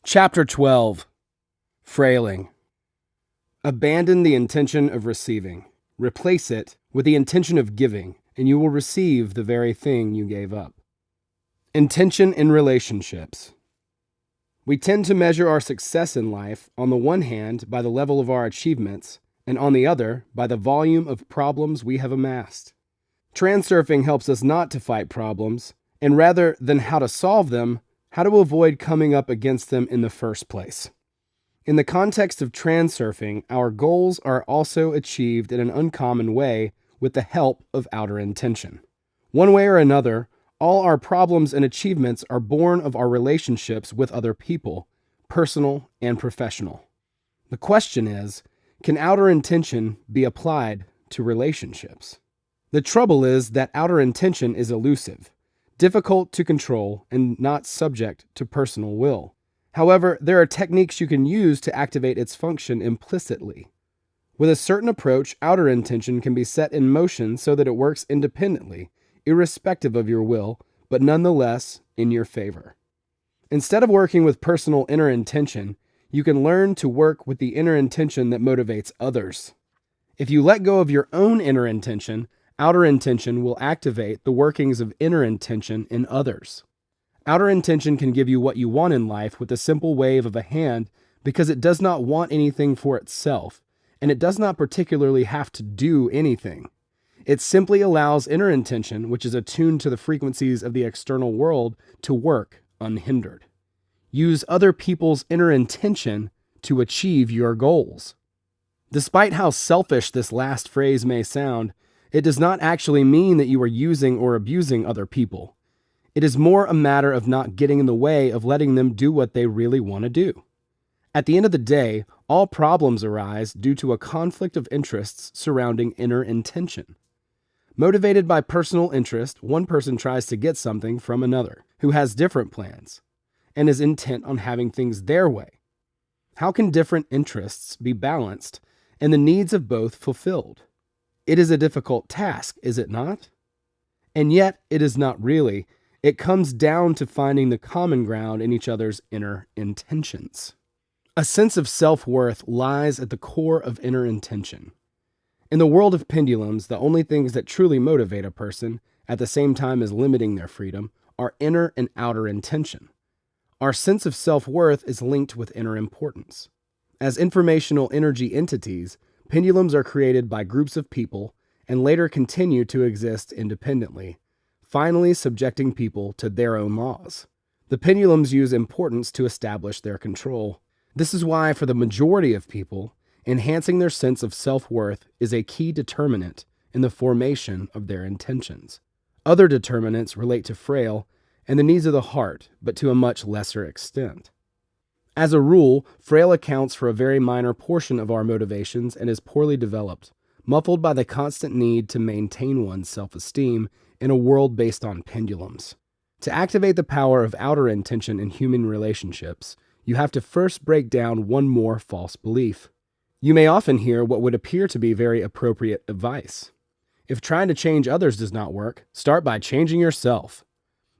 Chapter 12. Frailing. Abandon the intention of receiving. Replace it with the intention of giving, and you will receive the very thing you gave up. Intention in relationships. We tend to measure our success in life, on the one hand, by the level of our achievements, and on the other, by the volume of problems we have amassed. Transurfing helps us not to fight problems, and rather than how to solve them, how to avoid coming up against them in the first place. In the context of transurfing, our goals are also achieved in an uncommon way with the help of outer intention. One way or another, all our problems and achievements are born of our relationships with other people, personal and professional. The question is, can outer intention be applied to relationships? The trouble is that outer intention is elusive, difficult to control, and not subject to personal will. However, there are techniques you can use to activate its function implicitly. With a certain approach, outer intention can be set in motion so that it works independently, irrespective of your will, but nonetheless in your favor. Instead of working with personal inner intention, you can learn to work with the inner intention that motivates others. If you let go of your own inner intention, outer intention will activate the workings of inner intention in others. Outer intention can give you what you want in life with a simple wave of a hand because it does not want anything for itself, and it does not particularly have to do anything. It simply allows inner intention, which is attuned to the frequencies of the external world, to work unhindered. Use other people's inner intention to achieve your goals. Despite how selfish this last phrase may sound, it does not actually mean that you are using or abusing other people. It is more a matter of not getting in the way of letting them do what they really want to do. At the end of the day, all problems arise due to a conflict of interests surrounding inner intention. Motivated by personal interest, one person tries to get something from another, who has different plans, and is intent on having things their way. How can different interests be balanced and the needs of both fulfilled? It is a difficult task, is it not? And yet, it is not really. It comes down to finding the common ground in each other's inner intentions. A sense of self-worth lies at the core of inner intention. In the world of pendulums, the only things that truly motivate a person, at the same time as limiting their freedom, are inner and outer intention. Our sense of self-worth is linked with inner importance. As informational energy entities, pendulums are created by groups of people and later continue to exist independently, finally subjecting people to their own laws. The pendulums use importance to establish their control. This is why, for the majority of people, enhancing their sense of self-worth is a key determinant in the formation of their intentions. Other determinants relate to frail and the needs of the heart, but to a much lesser extent. As a rule, frail accounts for a very minor portion of our motivations and is poorly developed, muffled by the constant need to maintain one's self-esteem in a world based on pendulums. To activate the power of outer intention in human relationships, you have to first break down one more false belief. You may often hear what would appear to be very appropriate advice. If trying to change others does not work, start by changing yourself.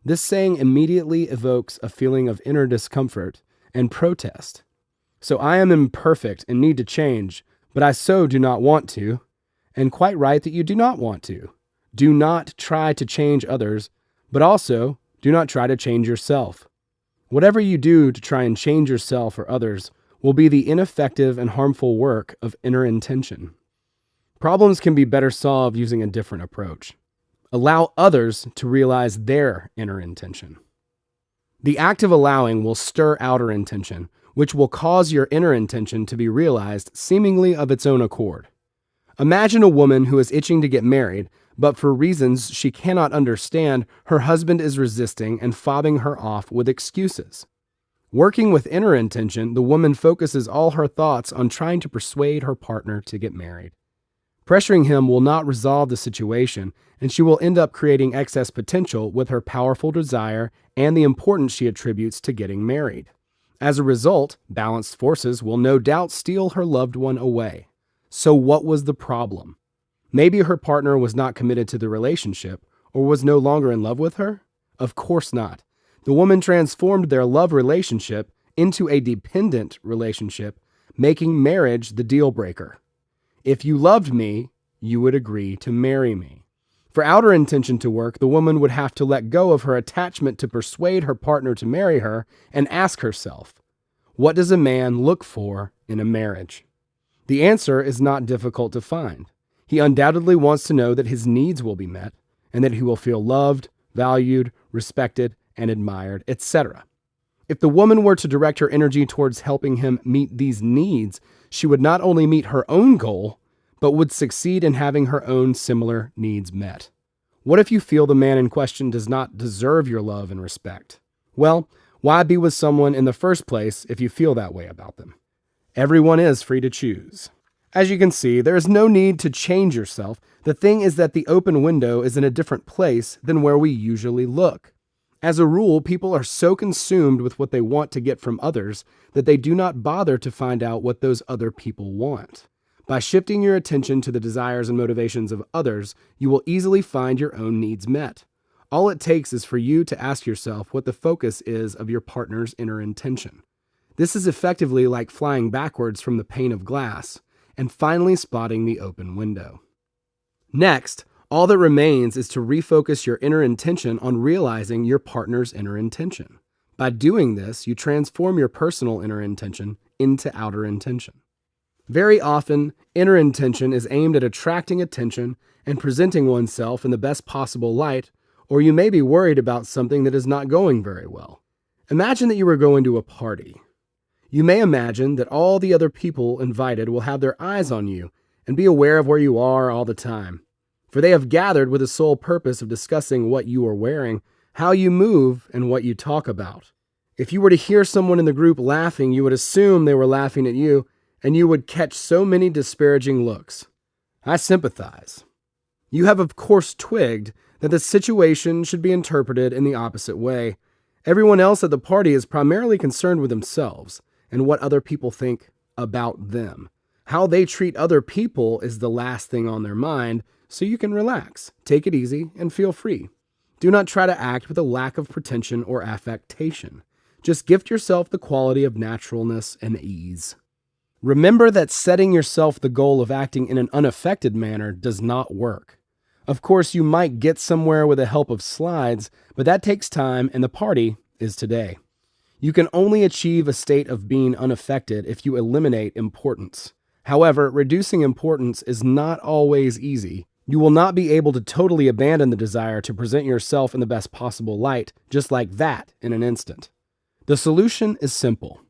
This saying immediately evokes a feeling of inner discomfort and protest. So I am imperfect and need to change, but I so do not want to, and quite right that you do not want to. Do not try to change others, but also do not try to change yourself. Whatever you do to try and change yourself or others will be the ineffective and harmful work of inner intention. Problems can be better solved using a different approach. Allow others to realize their inner intention. The act of allowing will stir outer intention, which will cause your inner intention to be realized seemingly of its own accord. Imagine a woman who is itching to get married, but for reasons she cannot understand, her husband is resisting and fobbing her off with excuses. Working with inner intention, the woman focuses all her thoughts on trying to persuade her partner to get married. Pressuring him will not resolve the situation, and she will end up creating excess potential with her powerful desire and the importance she attributes to getting married. As a result, balanced forces will no doubt steal her loved one away. So what was the problem? Maybe her partner was not committed to the relationship, or was no longer in love with her? Of course not. The woman transformed their love relationship into a dependent relationship, making marriage the deal breaker. If you loved me, you would agree to marry me. For outer intention to work, the woman would have to let go of her attachment to persuade her partner to marry her and ask herself, what does a man look for in a marriage? The answer is not difficult to find. He undoubtedly wants to know that his needs will be met and that he will feel loved, valued, respected, and admired, etc. If the woman were to direct her energy towards helping him meet these needs, she would not only meet her own goal, but would succeed in having her own similar needs met. What if you feel the man in question does not deserve your love and respect? Well, why be with someone in the first place if you feel that way about them? Everyone is free to choose. As you can see, there is no need to change yourself. The thing is that the open window is in a different place than where we usually look. As a rule, people are so consumed with what they want to get from others that they do not bother to find out what those other people want. By shifting your attention to the desires and motivations of others, you will easily find your own needs met. All it takes is for you to ask yourself what the focus is of your partner's inner intention. This is effectively like flying backwards from the pane of glass and finally spotting the open window. Next, all that remains is to refocus your inner intention on realizing your partner's inner intention. By doing this, you transform your personal inner intention into outer intention. Very often, inner intention is aimed at attracting attention and presenting oneself in the best possible light, or you may be worried about something that is not going very well. Imagine that you were going to a party. You may imagine that all the other people invited will have their eyes on you and be aware of where you are all the time, for they have gathered with the sole purpose of discussing what you are wearing, how you move, and what you talk about. If you were to hear someone in the group laughing, you would assume they were laughing at you, and you would catch so many disparaging looks. I sympathize. You have of course twigged that the situation should be interpreted in the opposite way. Everyone else at the party is primarily concerned with themselves and what other people think about them. How they treat other people is the last thing on their mind, so you can relax, take it easy, and feel free. Do not try to act with a lack of pretension or affectation. Just gift yourself the quality of naturalness and ease. Remember that setting yourself the goal of acting in an unaffected manner does not work. Of course, you might get somewhere with the help of slides, but that takes time, and the party is today. You can only achieve a state of being unaffected if you eliminate importance. However, reducing importance is not always easy. You will not be able to totally abandon the desire to present yourself in the best possible light, just like that, in an instant. The solution is simple.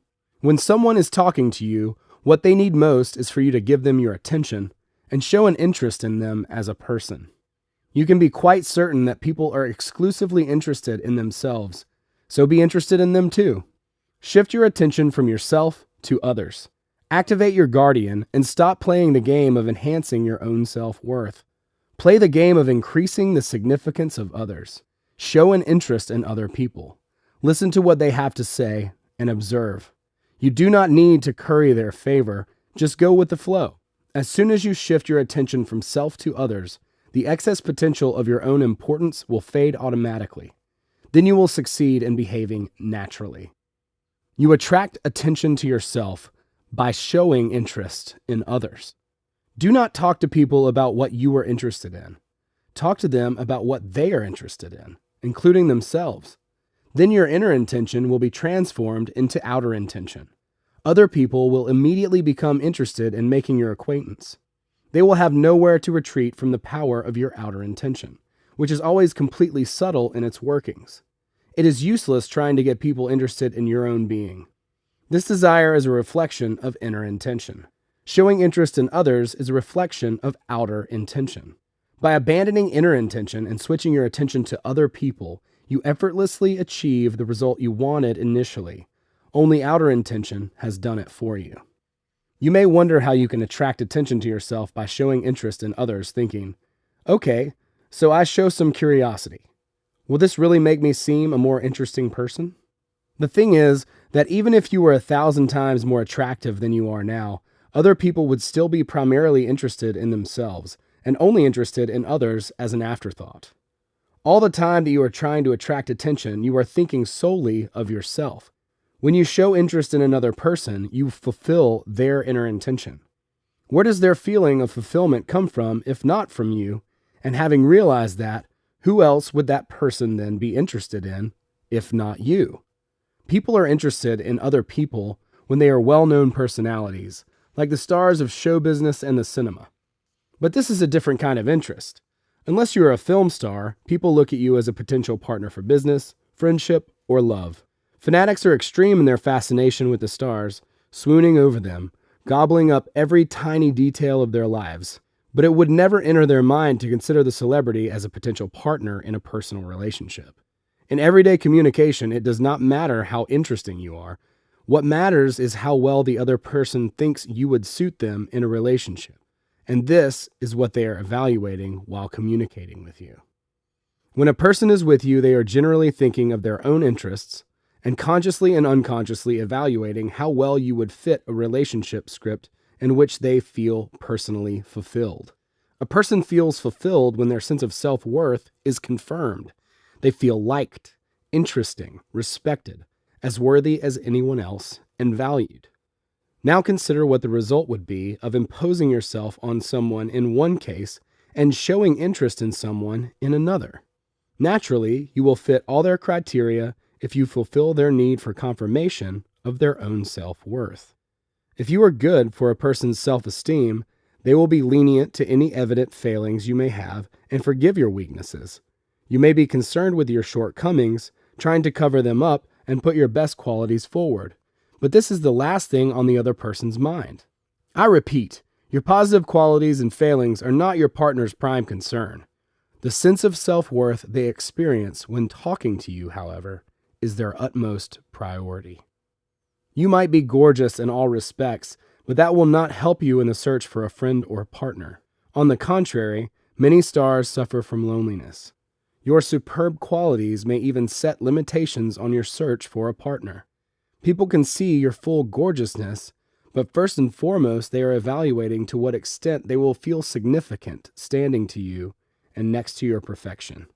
When someone is talking to you, what they need most is for you to give them your attention and show an interest in them as a person. You can be quite certain that people are exclusively interested in themselves, so be interested in them too. Shift your attention from yourself to others. Activate your guardian and stop playing the game of enhancing your own self-worth. Play the game of increasing the significance of others. Show an interest in other people. Listen to what they have to say and observe. You do not need to curry their favor, just go with the flow. As soon as you shift your attention from self to others, the excess potential of your own importance will fade automatically. Then you will succeed in behaving naturally. You attract attention to yourself by showing interest in others. Do not talk to people about what you are interested in. Talk to them about what they are interested in, including themselves. Then your inner intention will be transformed into outer intention. Other people will immediately become interested in making your acquaintance. They will have nowhere to retreat from the power of your outer intention, which is always completely subtle in its workings. It is useless trying to get people interested in your own being. This desire is a reflection of inner intention. Showing interest in others is a reflection of outer intention. By abandoning inner intention and switching your attention to other people, you effortlessly achieve the result you wanted initially. Only outer intention has done it for you. You may wonder how you can attract attention to yourself by showing interest in others, thinking, okay, so I show some curiosity. Will this really make me seem a more interesting person? The thing is that even if you were 1,000 times more attractive than you are now, other people would still be primarily interested in themselves and only interested in others as an afterthought. All the time that you are trying to attract attention, you are thinking solely of yourself. When you show interest in another person, you fulfill their inner intention. Where does their feeling of fulfillment come from if not from you? And having realized that, who else would that person then be interested in if not you? People are interested in other people when they are well-known personalities, like the stars of show business and the cinema. But this is a different kind of interest. Unless you're a film star, people look at you as a potential partner for business, friendship, or love. Fanatics are extreme in their fascination with the stars, swooning over them, gobbling up every tiny detail of their lives. But it would never enter their mind to consider the celebrity as a potential partner in a personal relationship. In everyday communication, it does not matter how interesting you are. What matters is how well the other person thinks you would suit them in a relationship. And this is what they are evaluating while communicating with you. When a person is with you, they are generally thinking of their own interests and consciously and unconsciously evaluating how well you would fit a relationship script in which they feel personally fulfilled. A person feels fulfilled when their sense of self-worth is confirmed. They feel liked, interesting, respected, as worthy as anyone else, and valued. Now consider what the result would be of imposing yourself on someone in one case and showing interest in someone in another. Naturally, you will fit all their criteria if you fulfill their need for confirmation of their own self-worth. If you are good for a person's self-esteem, they will be lenient to any evident failings you may have and forgive your weaknesses. You may be concerned with your shortcomings, trying to cover them up and put your best qualities forward. But this is the last thing on the other person's mind. I repeat, your positive qualities and failings are not your partner's prime concern. The sense of self-worth they experience when talking to you, however, is their utmost priority. You might be gorgeous in all respects, but that will not help you in the search for a friend or partner. On the contrary, many stars suffer from loneliness. Your superb qualities may even set limitations on your search for a partner. People can see your full gorgeousness, but first and foremost, they are evaluating to what extent they will feel significant standing to you and next to your perfection.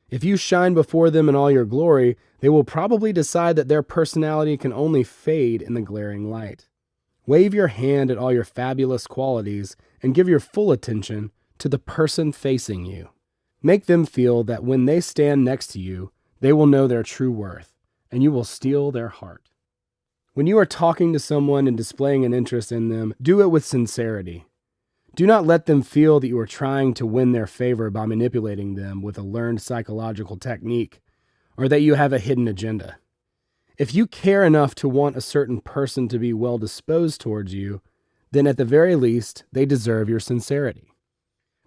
If you shine before them in all your glory, they will probably decide that their personality can only fade in the glaring light. Wave your hand at all your fabulous qualities and give your full attention to the person facing you. Make them feel that when they stand next to you, they will know their true worth, and you will steal their heart. When you are talking to someone and displaying an interest in them, do it with sincerity. Do not let them feel that you are trying to win their favor by manipulating them with a learned psychological technique, or that you have a hidden agenda. If you care enough to want a certain person to be well disposed towards you, then at the very least, they deserve your sincerity.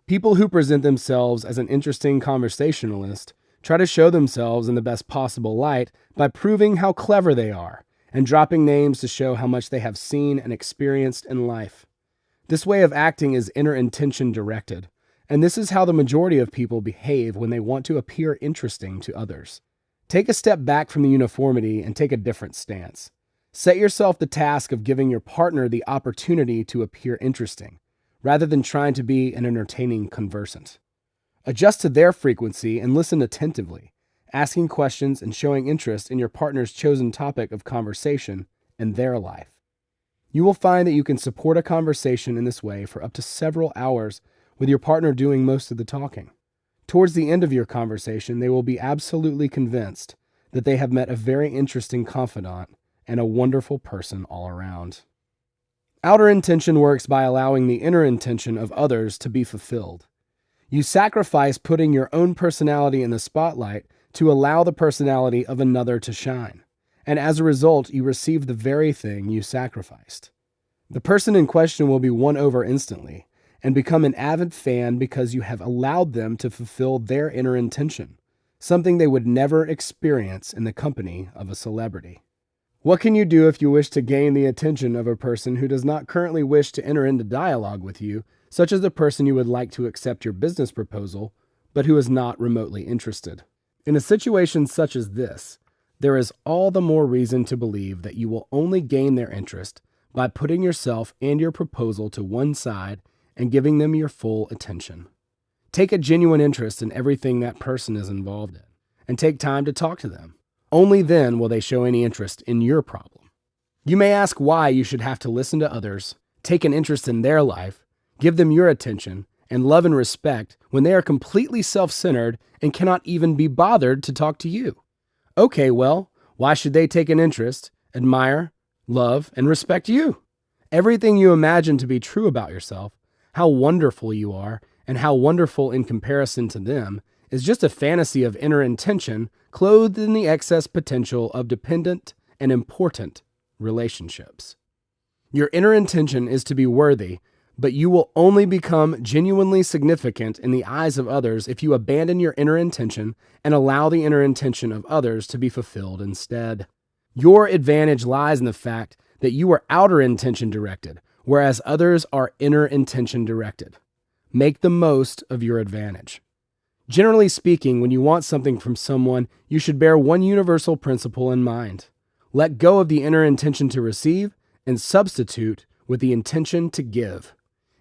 People who present themselves as an interesting conversationalist try to show themselves in the best possible light by proving how clever they are and dropping names to show how much they have seen and experienced in life. This way of acting is inner intention directed, and this is how the majority of people behave when they want to appear interesting to others. Take a step back from the uniformity and take a different stance. Set yourself the task of giving your partner the opportunity to appear interesting, rather than trying to be an entertaining conversant. Adjust to their frequency and listen attentively, asking questions and showing interest in your partner's chosen topic of conversation and their life. You will find that you can support a conversation in this way for up to several hours with your partner doing most of the talking. Towards the end of your conversation, they will be absolutely convinced that they have met a very interesting confidant and a wonderful person all around. Outer intention works by allowing the inner intention of others to be fulfilled. You sacrifice putting your own personality in the spotlight to allow the personality of another to shine. And as a result, you receive the very thing you sacrificed. The person in question will be won over instantly and become an avid fan because you have allowed them to fulfill their inner intention, something they would never experience in the company of a celebrity. What can you do if you wish to gain the attention of a person who does not currently wish to enter into dialogue with you, such as the person you would like to accept your business proposal, but who is not remotely interested? In a situation such as this, there is all the more reason to believe that you will only gain their interest by putting yourself and your proposal to one side and giving them your full attention. Take a genuine interest in everything that person is involved in, and take time to talk to them. Only then will they show any interest in your problem. You may ask why you should have to listen to others, take an interest in their life, give them your attention, and love and respect when they are completely self-centered and cannot even be bothered to talk to you. Okay, well, why should they take an interest, admire, love, and respect you? Everything you imagine to be true about yourself, how wonderful you are, and how wonderful in comparison to them, is just a fantasy of inner intention clothed in the excess potential of dependent and important relationships. Your inner intention is to be worthy, but you will only become genuinely significant in the eyes of others if you abandon your inner intention and allow the inner intention of others to be fulfilled instead. Your advantage lies in the fact that you are outer intention directed, whereas others are inner intention directed. Make the most of your advantage. Generally speaking, when you want something from someone, you should bear one universal principle in mind. Let go of the inner intention to receive and substitute with the intention to give.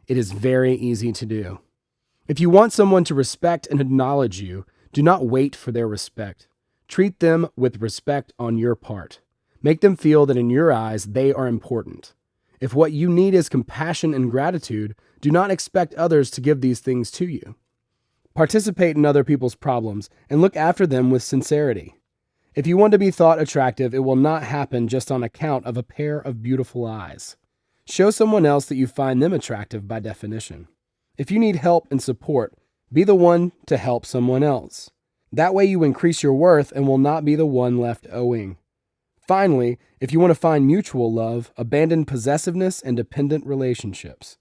It is very easy to do. If you want someone to respect and acknowledge you, do not wait for their respect. Treat them with respect on your part. Make them feel that in your eyes they are important. If what you need is compassion and gratitude, do not expect others to give these things to you. Participate in other people's problems and look after them with sincerity. If you want to be thought attractive, it will not happen just on account of a pair of beautiful eyes. Show someone else that you find them attractive by definition. If you need help and support, be the one to help someone else. That way you increase your worth and will not be the one left owing. Finally, if you want to find mutual love, abandon possessiveness and dependent relationships.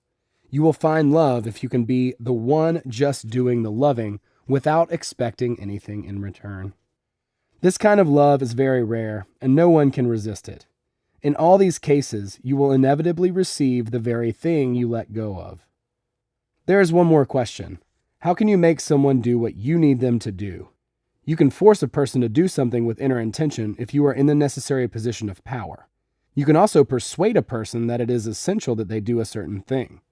You will find love if you can be the one just doing the loving without expecting anything in return. This kind of love is very rare, and no one can resist it. In all these cases, you will inevitably receive the very thing you let go of. There is one more question. How can you make someone do what you need them to do? You can force a person to do something with inner intention if you are in the necessary position of power. You can also persuade a person that it is essential that they do a certain thing.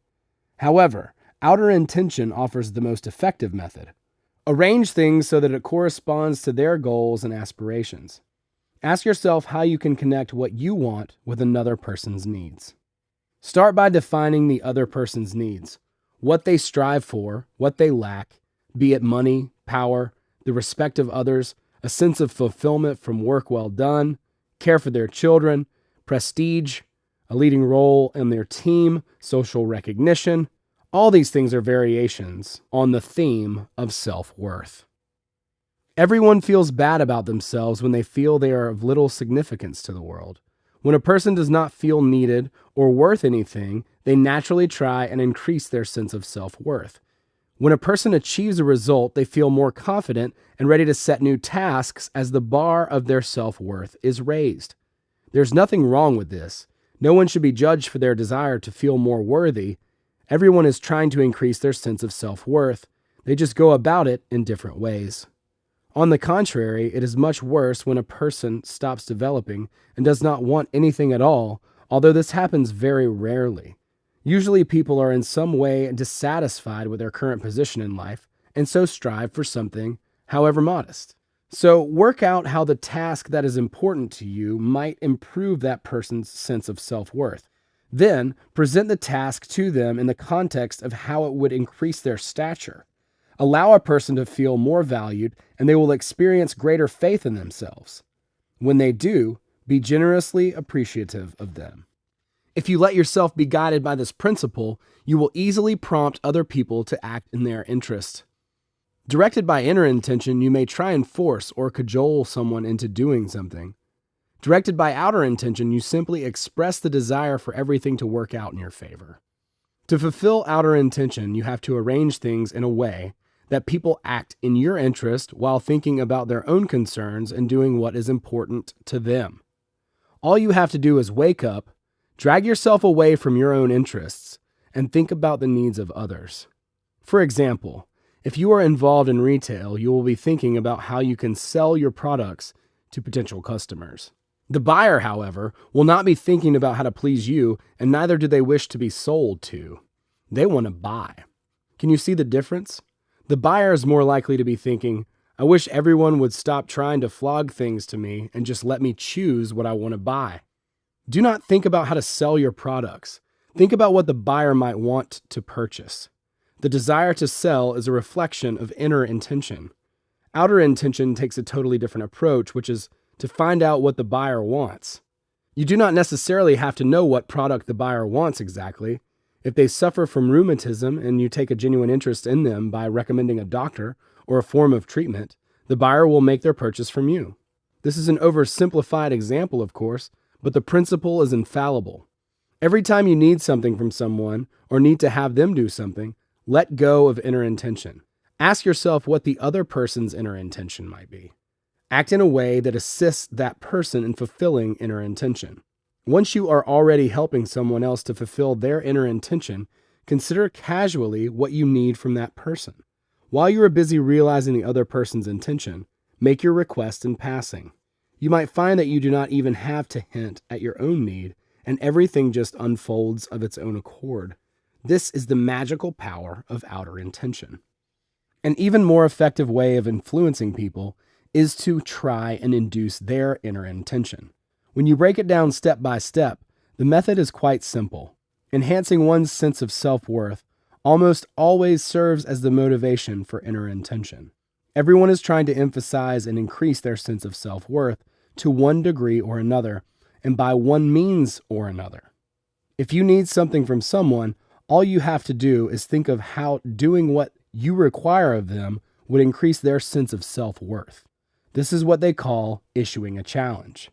However, outer intention offers the most effective method. Arrange things so that it corresponds to their goals and aspirations. Ask yourself how you can connect what you want with another person's needs. Start by defining the other person's needs, what they strive for, what they lack, be it money, power, the respect of others, a sense of fulfillment from work well done, care for their children, prestige, a leading role in their team, social recognition. All these things are variations on the theme of self-worth. Everyone feels bad about themselves when they feel they are of little significance to the world. When a person does not feel needed or worth anything, they naturally try and increase their sense of self-worth. When a person achieves a result, they feel more confident and ready to set new tasks as the bar of their self-worth is raised. There's nothing wrong with this. No one should be judged for their desire to feel more worthy. Everyone is trying to increase their sense of self-worth. They just go about it in different ways. On the contrary, it is much worse when a person stops developing and does not want anything at all, although this happens very rarely. Usually people are in some way dissatisfied with their current position in life, and so strive for something, however modest. So work out how the task that is important to you might improve that person's sense of self-worth. Then present the task to them in the context of how it would increase their stature. Allow a person to feel more valued, and they will experience greater faith in themselves. When they do, be generously appreciative of them. If you let yourself be guided by this principle, you will easily prompt other people to act in their interest. Directed by inner intention, you may try and force or cajole someone into doing something. Directed by outer intention, you simply express the desire for everything to work out in your favor. To fulfill outer intention, you have to arrange things in a way that people act in your interest while thinking about their own concerns and doing what is important to them. All you have to do is wake up, drag yourself away from your own interests, and think about the needs of others. For example, if you are involved in retail, you will be thinking about how you can sell your products to potential customers. The buyer, however, will not be thinking about how to please you, and neither do they wish to be sold to. They want to buy. Can you see the difference? The buyer is more likely to be thinking, I wish everyone would stop trying to flog things to me and just let me choose what I want to buy. Do not think about how to sell your products. Think about what the buyer might want to purchase. The desire to sell is a reflection of inner intention. Outer intention takes a totally different approach, which is to find out what the buyer wants. You do not necessarily have to know what product the buyer wants exactly. If they suffer from rheumatism and you take a genuine interest in them by recommending a doctor or a form of treatment, the buyer will make their purchase from you. This is an oversimplified example, of course, but the principle is infallible. Every time you need something from someone or need to have them do something, let go of inner intention. Ask yourself what the other person's inner intention might be. Act in a way that assists that person in fulfilling inner intention. Once you are already helping someone else to fulfill their inner intention, consider casually what you need from that person. While you are busy realizing the other person's intention, make your request in passing. You might find that you do not even have to hint at your own need, and everything just unfolds of its own accord. This is the magical power of outer intention. An even more effective way of influencing people is to try and induce their inner intention. When you break it down step by step, the method is quite simple. Enhancing one's sense of self-worth almost always serves as the motivation for inner intention. Everyone is trying to emphasize and increase their sense of self-worth to one degree or another, and by one means or another. If you need something from someone, all you have to do is think of how doing what you require of them would increase their sense of self-worth. This is what they call issuing a challenge.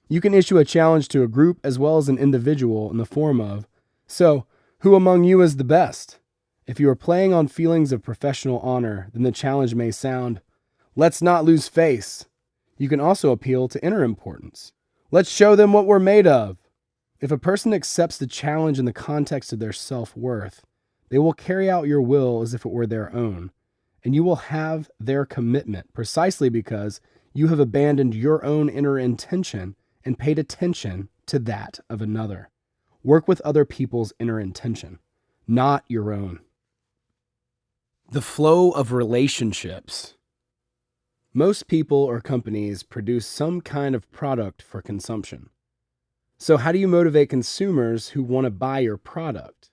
You can issue a challenge to a group as well as an individual in the form of, "So, who among you is the best?" If you are playing on feelings of professional honor, then the challenge may sound, "Let's not lose face." You can also appeal to inner importance. "Let's show them what we're made of." If a person accepts the challenge in the context of their self-worth, they will carry out your will as if it were their own, and you will have their commitment precisely because you have abandoned your own inner intention and paid attention to that of another. Work with other people's inner intention, not your own. The flow of relationships. Most people or companies produce some kind of product for consumption. So how do you motivate consumers who want to buy your product?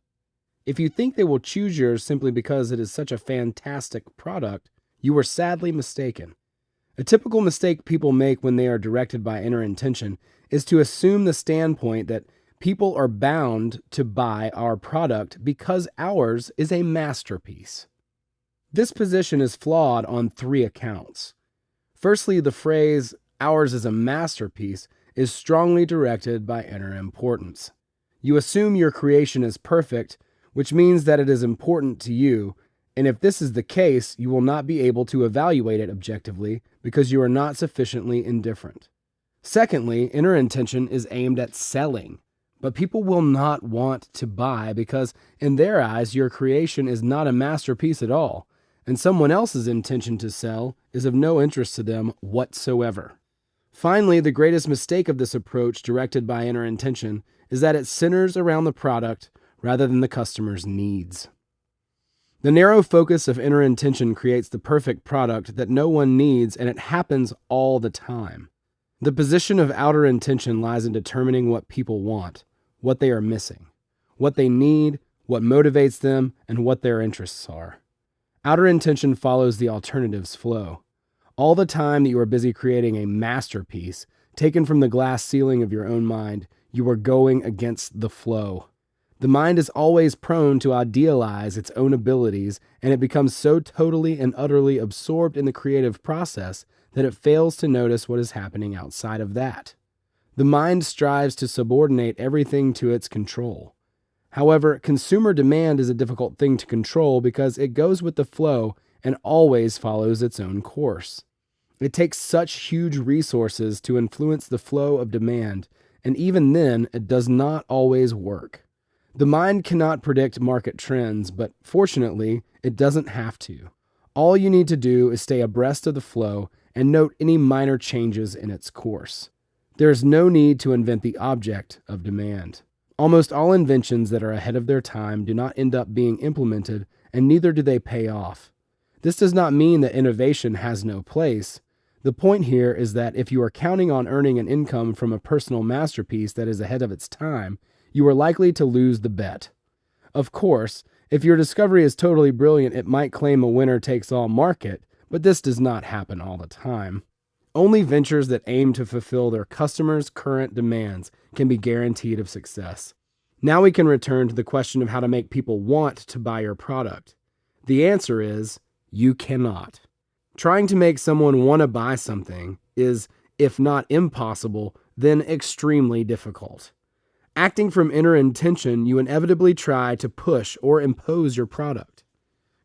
If you think they will choose yours simply because it is such a fantastic product, you are sadly mistaken. A typical mistake people make when they are directed by inner intention is to assume the standpoint that people are bound to buy our product because ours is a masterpiece. This position is flawed on 3 accounts. Firstly, the phrase, "ours is a masterpiece," is strongly directed by inner importance. You assume your creation is perfect, which means that it is important to you, and if this is the case, you will not be able to evaluate it objectively because you are not sufficiently indifferent. Secondly, inner intention is aimed at selling, but people will not want to buy because in their eyes your creation is not a masterpiece at all, and someone else's intention to sell is of no interest to them whatsoever. Finally, the greatest mistake of this approach directed by inner intention is that it centers around the product rather than the customer's needs. The narrow focus of inner intention creates the perfect product that no one needs, and it happens all the time. The position of outer intention lies in determining what people want, what they are missing, what they need, what motivates them, and what their interests are. Outer intention follows the alternatives flow. All the time that you are busy creating a masterpiece, taken from the glass ceiling of your own mind, you are going against the flow. The mind is always prone to idealize its own abilities, and it becomes so totally and utterly absorbed in the creative process that it fails to notice what is happening outside of that. The mind strives to subordinate everything to its control. However, consumer demand is a difficult thing to control because it goes with the flow and always follows its own course. It takes such huge resources to influence the flow of demand, and even then, it does not always work. The mind cannot predict market trends, but fortunately, it doesn't have to. All you need to do is stay abreast of the flow and note any minor changes in its course. There is no need to invent the object of demand. Almost all inventions that are ahead of their time do not end up being implemented, and neither do they pay off. This does not mean that innovation has no place. The point here is that if you are counting on earning an income from a personal masterpiece that is ahead of its time, you are likely to lose the bet. Of course, if your discovery is totally brilliant, it might claim a winner-takes-all market, but this does not happen all the time. Only ventures that aim to fulfill their customers' current demands can be guaranteed of success. Now we can return to the question of how to make people want to buy your product. The answer is, you cannot. Trying to make someone want to buy something is, if not impossible, then extremely difficult. Acting from inner intention, you inevitably try to push or impose your product.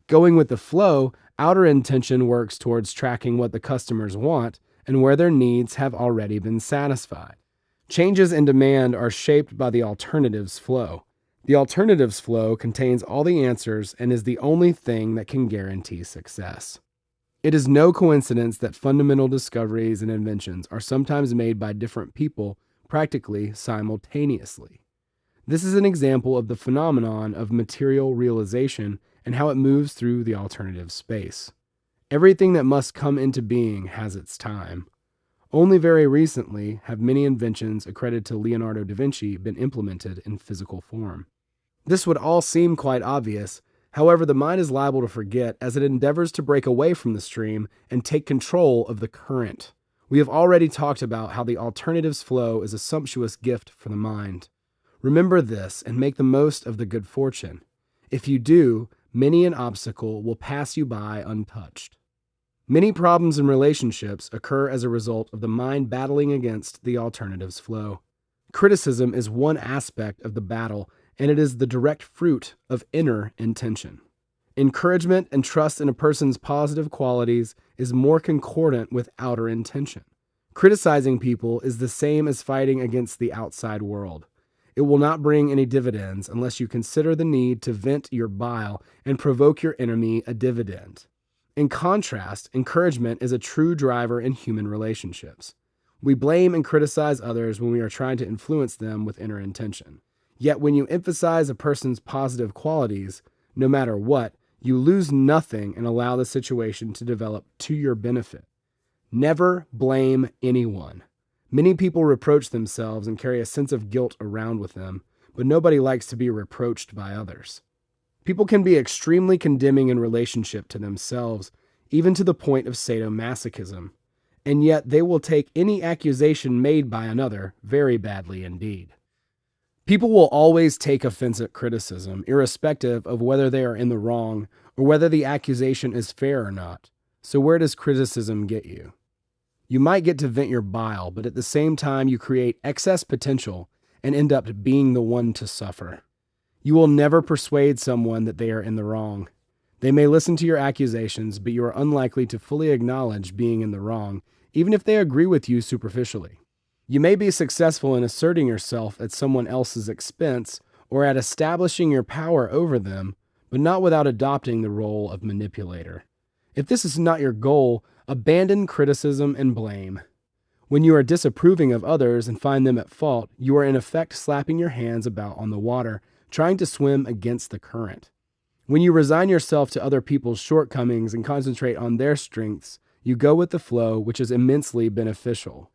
Going with the flow, outer intention works towards tracking what the customers want and where their needs have already been satisfied. Changes in demand are shaped by the alternatives flow. The alternatives flow contains all the answers and is the only thing that can guarantee success. It is no coincidence that fundamental discoveries and inventions are sometimes made by different people practically simultaneously. This is an example of the phenomenon of material realization and how it moves through the alternative space. Everything that must come into being has its time. Only very recently have many inventions accredited to Leonardo da Vinci been implemented in physical form. This would all seem quite obvious. However, the mind is liable to forget as it endeavors to break away from the stream and take control of the current. We have already talked about how the alternatives flow is a sumptuous gift for the mind. Remember this and make the most of the good fortune. If you do, many an obstacle will pass you by untouched. Many problems in relationships occur as a result of the mind battling against the alternatives flow. Criticism is one aspect of the battle, and it is the direct fruit of inner intention. Encouragement and trust in a person's positive qualities is more concordant with outer intention. Criticizing people is the same as fighting against the outside world. It will not bring any dividends unless you consider the need to vent your bile and provoke your enemy a dividend. In contrast, encouragement is a true driver in human relationships. We blame and criticize others when we are trying to influence them with inner intention. Yet when you emphasize a person's positive qualities, no matter what, you lose nothing and allow the situation to develop to your benefit. Never blame anyone. Many people reproach themselves and carry a sense of guilt around with them, but nobody likes to be reproached by others. People can be extremely condemning in relationship to themselves, even to the point of sadomasochism, and yet they will take any accusation made by another very badly indeed. People will always take offense at criticism, irrespective of whether they are in the wrong or whether the accusation is fair or not. So where does criticism get you? You might get to vent your bile, but at the same time you create excess potential and end up being the one to suffer. You will never persuade someone that they are in the wrong. They may listen to your accusations, but you are unlikely to fully acknowledge being in the wrong, even if they agree with you superficially. You may be successful in asserting yourself at someone else's expense or at establishing your power over them, but not without adopting the role of manipulator. If this is not your goal, abandon criticism and blame. When you are disapproving of others and find them at fault, you are in effect slapping your hands about on the water, trying to swim against the current. When you resign yourself to other people's shortcomings and concentrate on their strengths, you go with the flow, which is immensely beneficial.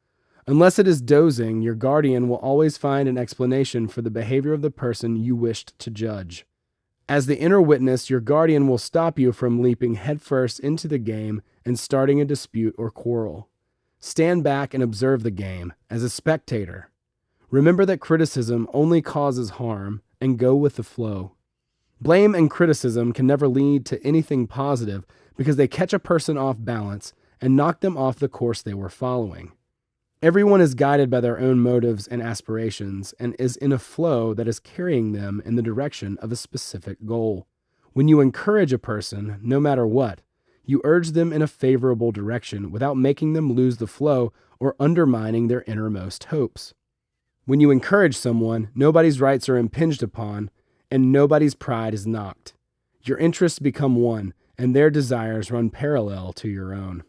Unless it is dozing, your guardian will always find an explanation for the behavior of the person you wished to judge. As the inner witness, your guardian will stop you from leaping headfirst into the game and starting a dispute or quarrel. Stand back and observe the game as a spectator. Remember that criticism only causes harm, and go with the flow. Blame and criticism can never lead to anything positive because they catch a person off balance and knock them off the course they were following. Everyone is guided by their own motives and aspirations and is in a flow that is carrying them in the direction of a specific goal. When you encourage a person, no matter what, you urge them in a favorable direction without making them lose the flow or undermining their innermost hopes. When you encourage someone, nobody's rights are impinged upon and nobody's pride is knocked. Your interests become one and their desires run parallel to your own.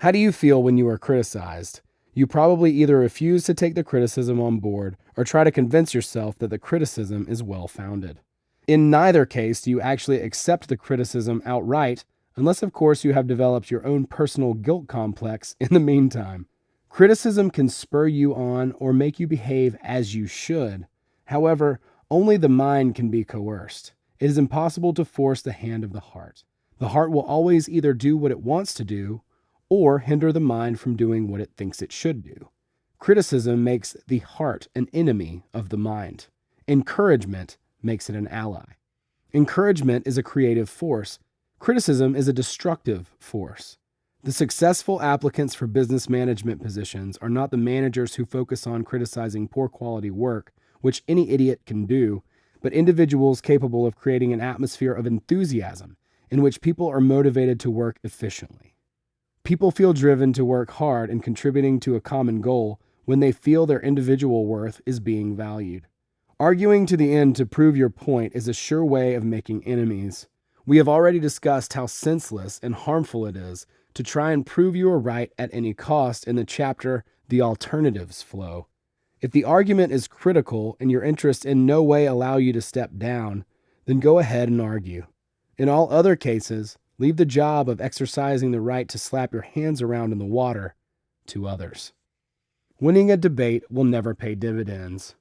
How do you feel when you are criticized? You probably either refuse to take the criticism on board or try to convince yourself that the criticism is well-founded. In neither case do you actually accept the criticism outright unless of course you have developed your own personal guilt complex in the meantime. Criticism can spur you on or make you behave as you should. However, only the mind can be coerced. It is impossible to force the hand of the heart. The heart will always either do what it wants to do or hinder the mind from doing what it thinks it should do. Criticism makes the heart an enemy of the mind. Encouragement makes it an ally. Encouragement is a creative force. Criticism is a destructive force. The successful applicants for business management positions are not the managers who focus on criticizing poor quality work, which any idiot can do, but individuals capable of creating an atmosphere of enthusiasm in which people are motivated to work efficiently. People feel driven to work hard and contributing to a common goal when they feel their individual worth is being valued. Arguing to the end to prove your point is a sure way of making enemies. We have already discussed how senseless and harmful it is to try and prove you are right at any cost in the chapter The Alternatives Flow. If the argument is critical and your interests in no way allow you to step down, then go ahead and argue. In all other cases, leave the job of exercising the right to slap your hands around in the water to others. Winning a debate will never pay dividends.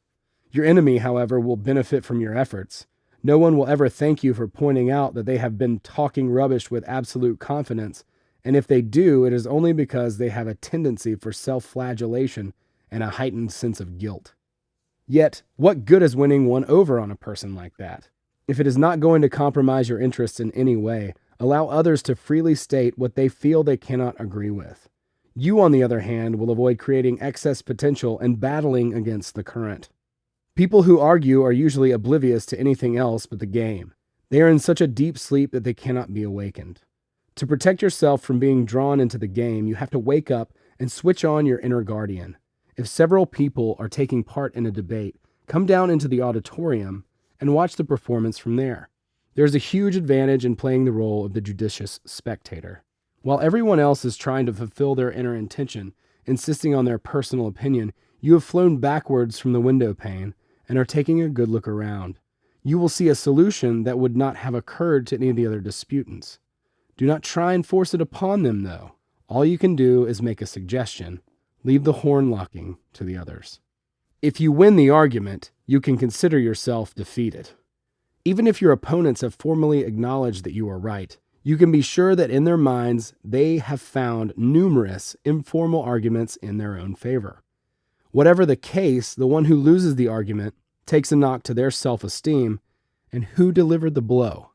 Your enemy, however, will benefit from your efforts. No one will ever thank you for pointing out that they have been talking rubbish with absolute confidence, and if they do, it is only because they have a tendency for self-flagellation and a heightened sense of guilt. Yet, what good is winning one over on a person like that? If it is not going to compromise your interests in any way, allow others to freely state what they feel they cannot agree with. You, on the other hand, will avoid creating excess potential and battling against the current. People who argue are usually oblivious to anything else but the game. They are in such a deep sleep that they cannot be awakened. To protect yourself from being drawn into the game, you have to wake up and switch on your inner guardian. If several people are taking part in a debate, come down into the auditorium and watch the performance from there. There is a huge advantage in playing the role of the judicious spectator. While everyone else is trying to fulfill their inner intention, insisting on their personal opinion, you have flown backwards from the window pane and are taking a good look around. You will see a solution that would not have occurred to any of the other disputants. Do not try and force it upon them, though. All you can do is make a suggestion. Leave the horn locking to the others. If you win the argument, you can consider yourself defeated. Even if your opponents have formally acknowledged that you are right, you can be sure that in their minds they have found numerous informal arguments in their own favor. Whatever the case, the one who loses the argument takes a knock to their self-esteem, and who delivered the blow?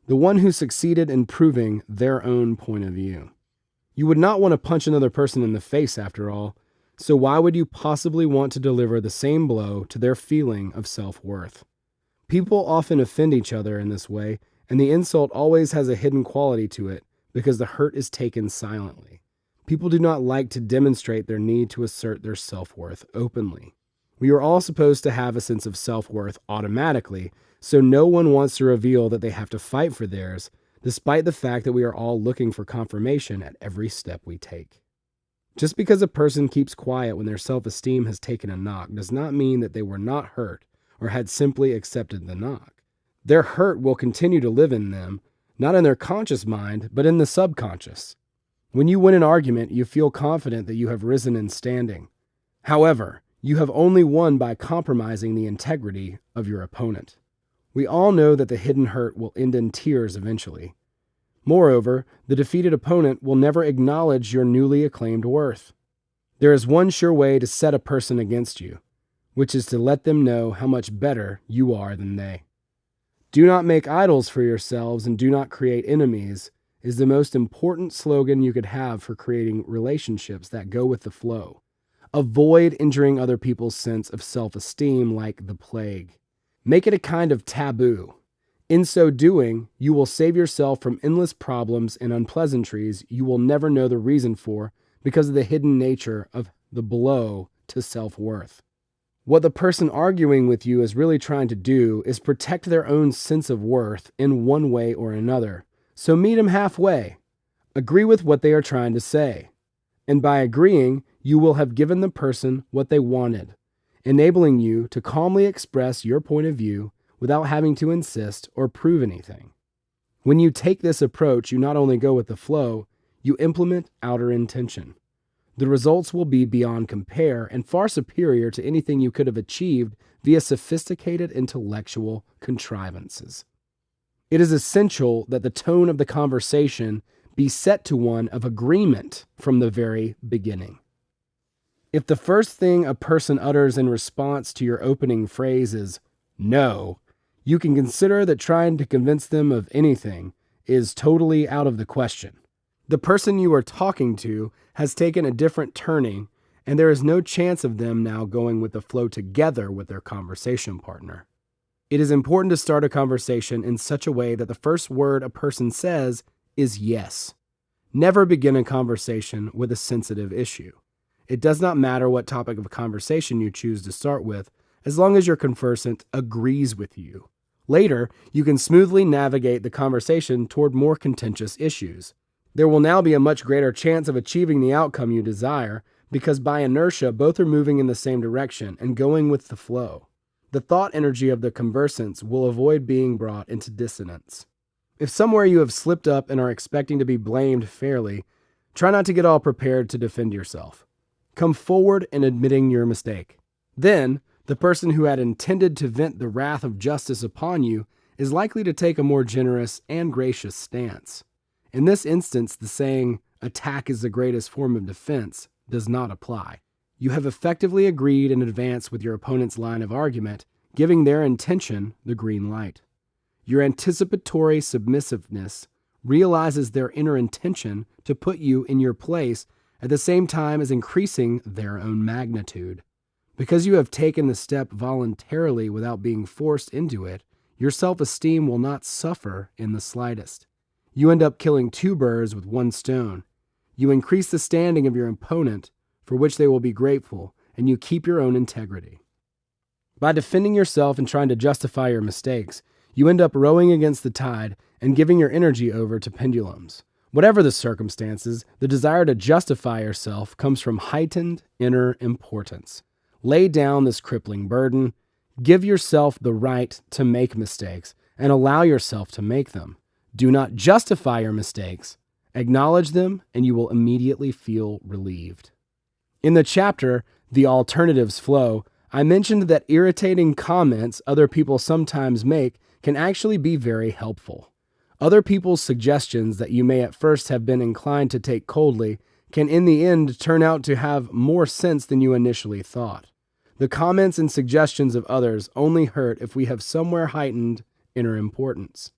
The one who succeeded in proving their own point of view. You would not want to punch another person in the face, after all, so why would you possibly want to deliver the same blow to their feeling of self-worth? People often offend each other in this way, and the insult always has a hidden quality to it because the hurt is taken silently. People do not like to demonstrate their need to assert their self-worth openly. We are all supposed to have a sense of self-worth automatically, so no one wants to reveal that they have to fight for theirs, despite the fact that we are all looking for confirmation at every step we take. Just because a person keeps quiet when their self-esteem has taken a knock does not mean that they were not hurt or had simply accepted the knock. Their hurt will continue to live in them, not in their conscious mind, but in the subconscious. When you win an argument, you feel confident that you have risen in standing. However, you have only won by compromising the integrity of your opponent. We all know that the hidden hurt will end in tears eventually. Moreover, the defeated opponent will never acknowledge your newly acclaimed worth. There is one sure way to set a person against you, which is to let them know how much better you are than they. Do not make idols for yourselves and do not create enemies is the most important slogan you could have for creating relationships that go with the flow. Avoid injuring other people's sense of self-esteem like the plague. Make it a kind of taboo. In so doing, you will save yourself from endless problems and unpleasantries you will never know the reason for because of the hidden nature of the blow to self-worth. What the person arguing with you is really trying to do is protect their own sense of worth in one way or another. So meet them halfway. Agree with what they are trying to say. And by agreeing, you will have given the person what they wanted, enabling you to calmly express your point of view without having to insist or prove anything. When you take this approach, you not only go with the flow, you implement outer intention. The results will be beyond compare and far superior to anything you could have achieved via sophisticated intellectual contrivances. It is essential that the tone of the conversation be set to one of agreement from the very beginning. If the first thing a person utters in response to your opening phrase is no, you can consider that trying to convince them of anything is totally out of the question. The person you are talking to has taken a different turning, and there is no chance of them now going with the flow together with their conversation partner. It is important to start a conversation in such a way that the first word a person says is yes. Never begin a conversation with a sensitive issue. It does not matter what topic of conversation you choose to start with, as long as your conversant agrees with you. Later, you can smoothly navigate the conversation toward more contentious issues. There will now be a much greater chance of achieving the outcome you desire, because by inertia, both are moving in the same direction and going with the flow. The thought energy of the conversants will avoid being brought into dissonance. If somewhere you have slipped up and are expecting to be blamed fairly, try not to get all prepared to defend yourself. Come forward in admitting your mistake. Then, the person who had intended to vent the wrath of justice upon you is likely to take a more generous and gracious stance. In this instance, the saying, "attack is the greatest form of defense," does not apply. You have effectively agreed in advance with your opponent's line of argument, giving their intention the green light. Your anticipatory submissiveness realizes their inner intention to put you in your place at the same time as increasing their own magnitude. Because you have taken the step voluntarily without being forced into it, your self-esteem will not suffer in the slightest. You end up killing two birds with one stone. You increase the standing of your opponent, for which they will be grateful, and you keep your own integrity. By defending yourself and trying to justify your mistakes, you end up rowing against the tide and giving your energy over to pendulums. Whatever the circumstances, the desire to justify yourself comes from heightened inner importance. Lay down this crippling burden, give yourself the right to make mistakes, and allow yourself to make them. Do not justify your mistakes. Acknowledge them, and you will immediately feel relieved. In the chapter, The Alternatives Flow, I mentioned that irritating comments other people sometimes make can actually be very helpful. Other people's suggestions that you may at first have been inclined to take coldly can in the end turn out to have more sense than you initially thought. The comments and suggestions of others only hurt if we have somewhere heightened inner importance.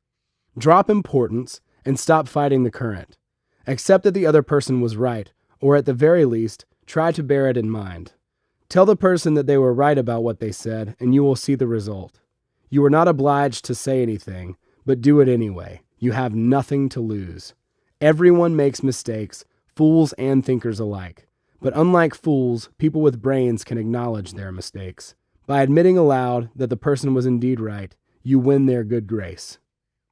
Drop importance and stop fighting the current. Accept that the other person was right, or at the very least, try to bear it in mind. Tell the person that they were right about what they said, and you will see the result. You are not obliged to say anything, but do it anyway. You have nothing to lose. Everyone makes mistakes, fools and thinkers alike. But unlike fools, people with brains can acknowledge their mistakes. By admitting aloud that the person was indeed right, you win their good grace.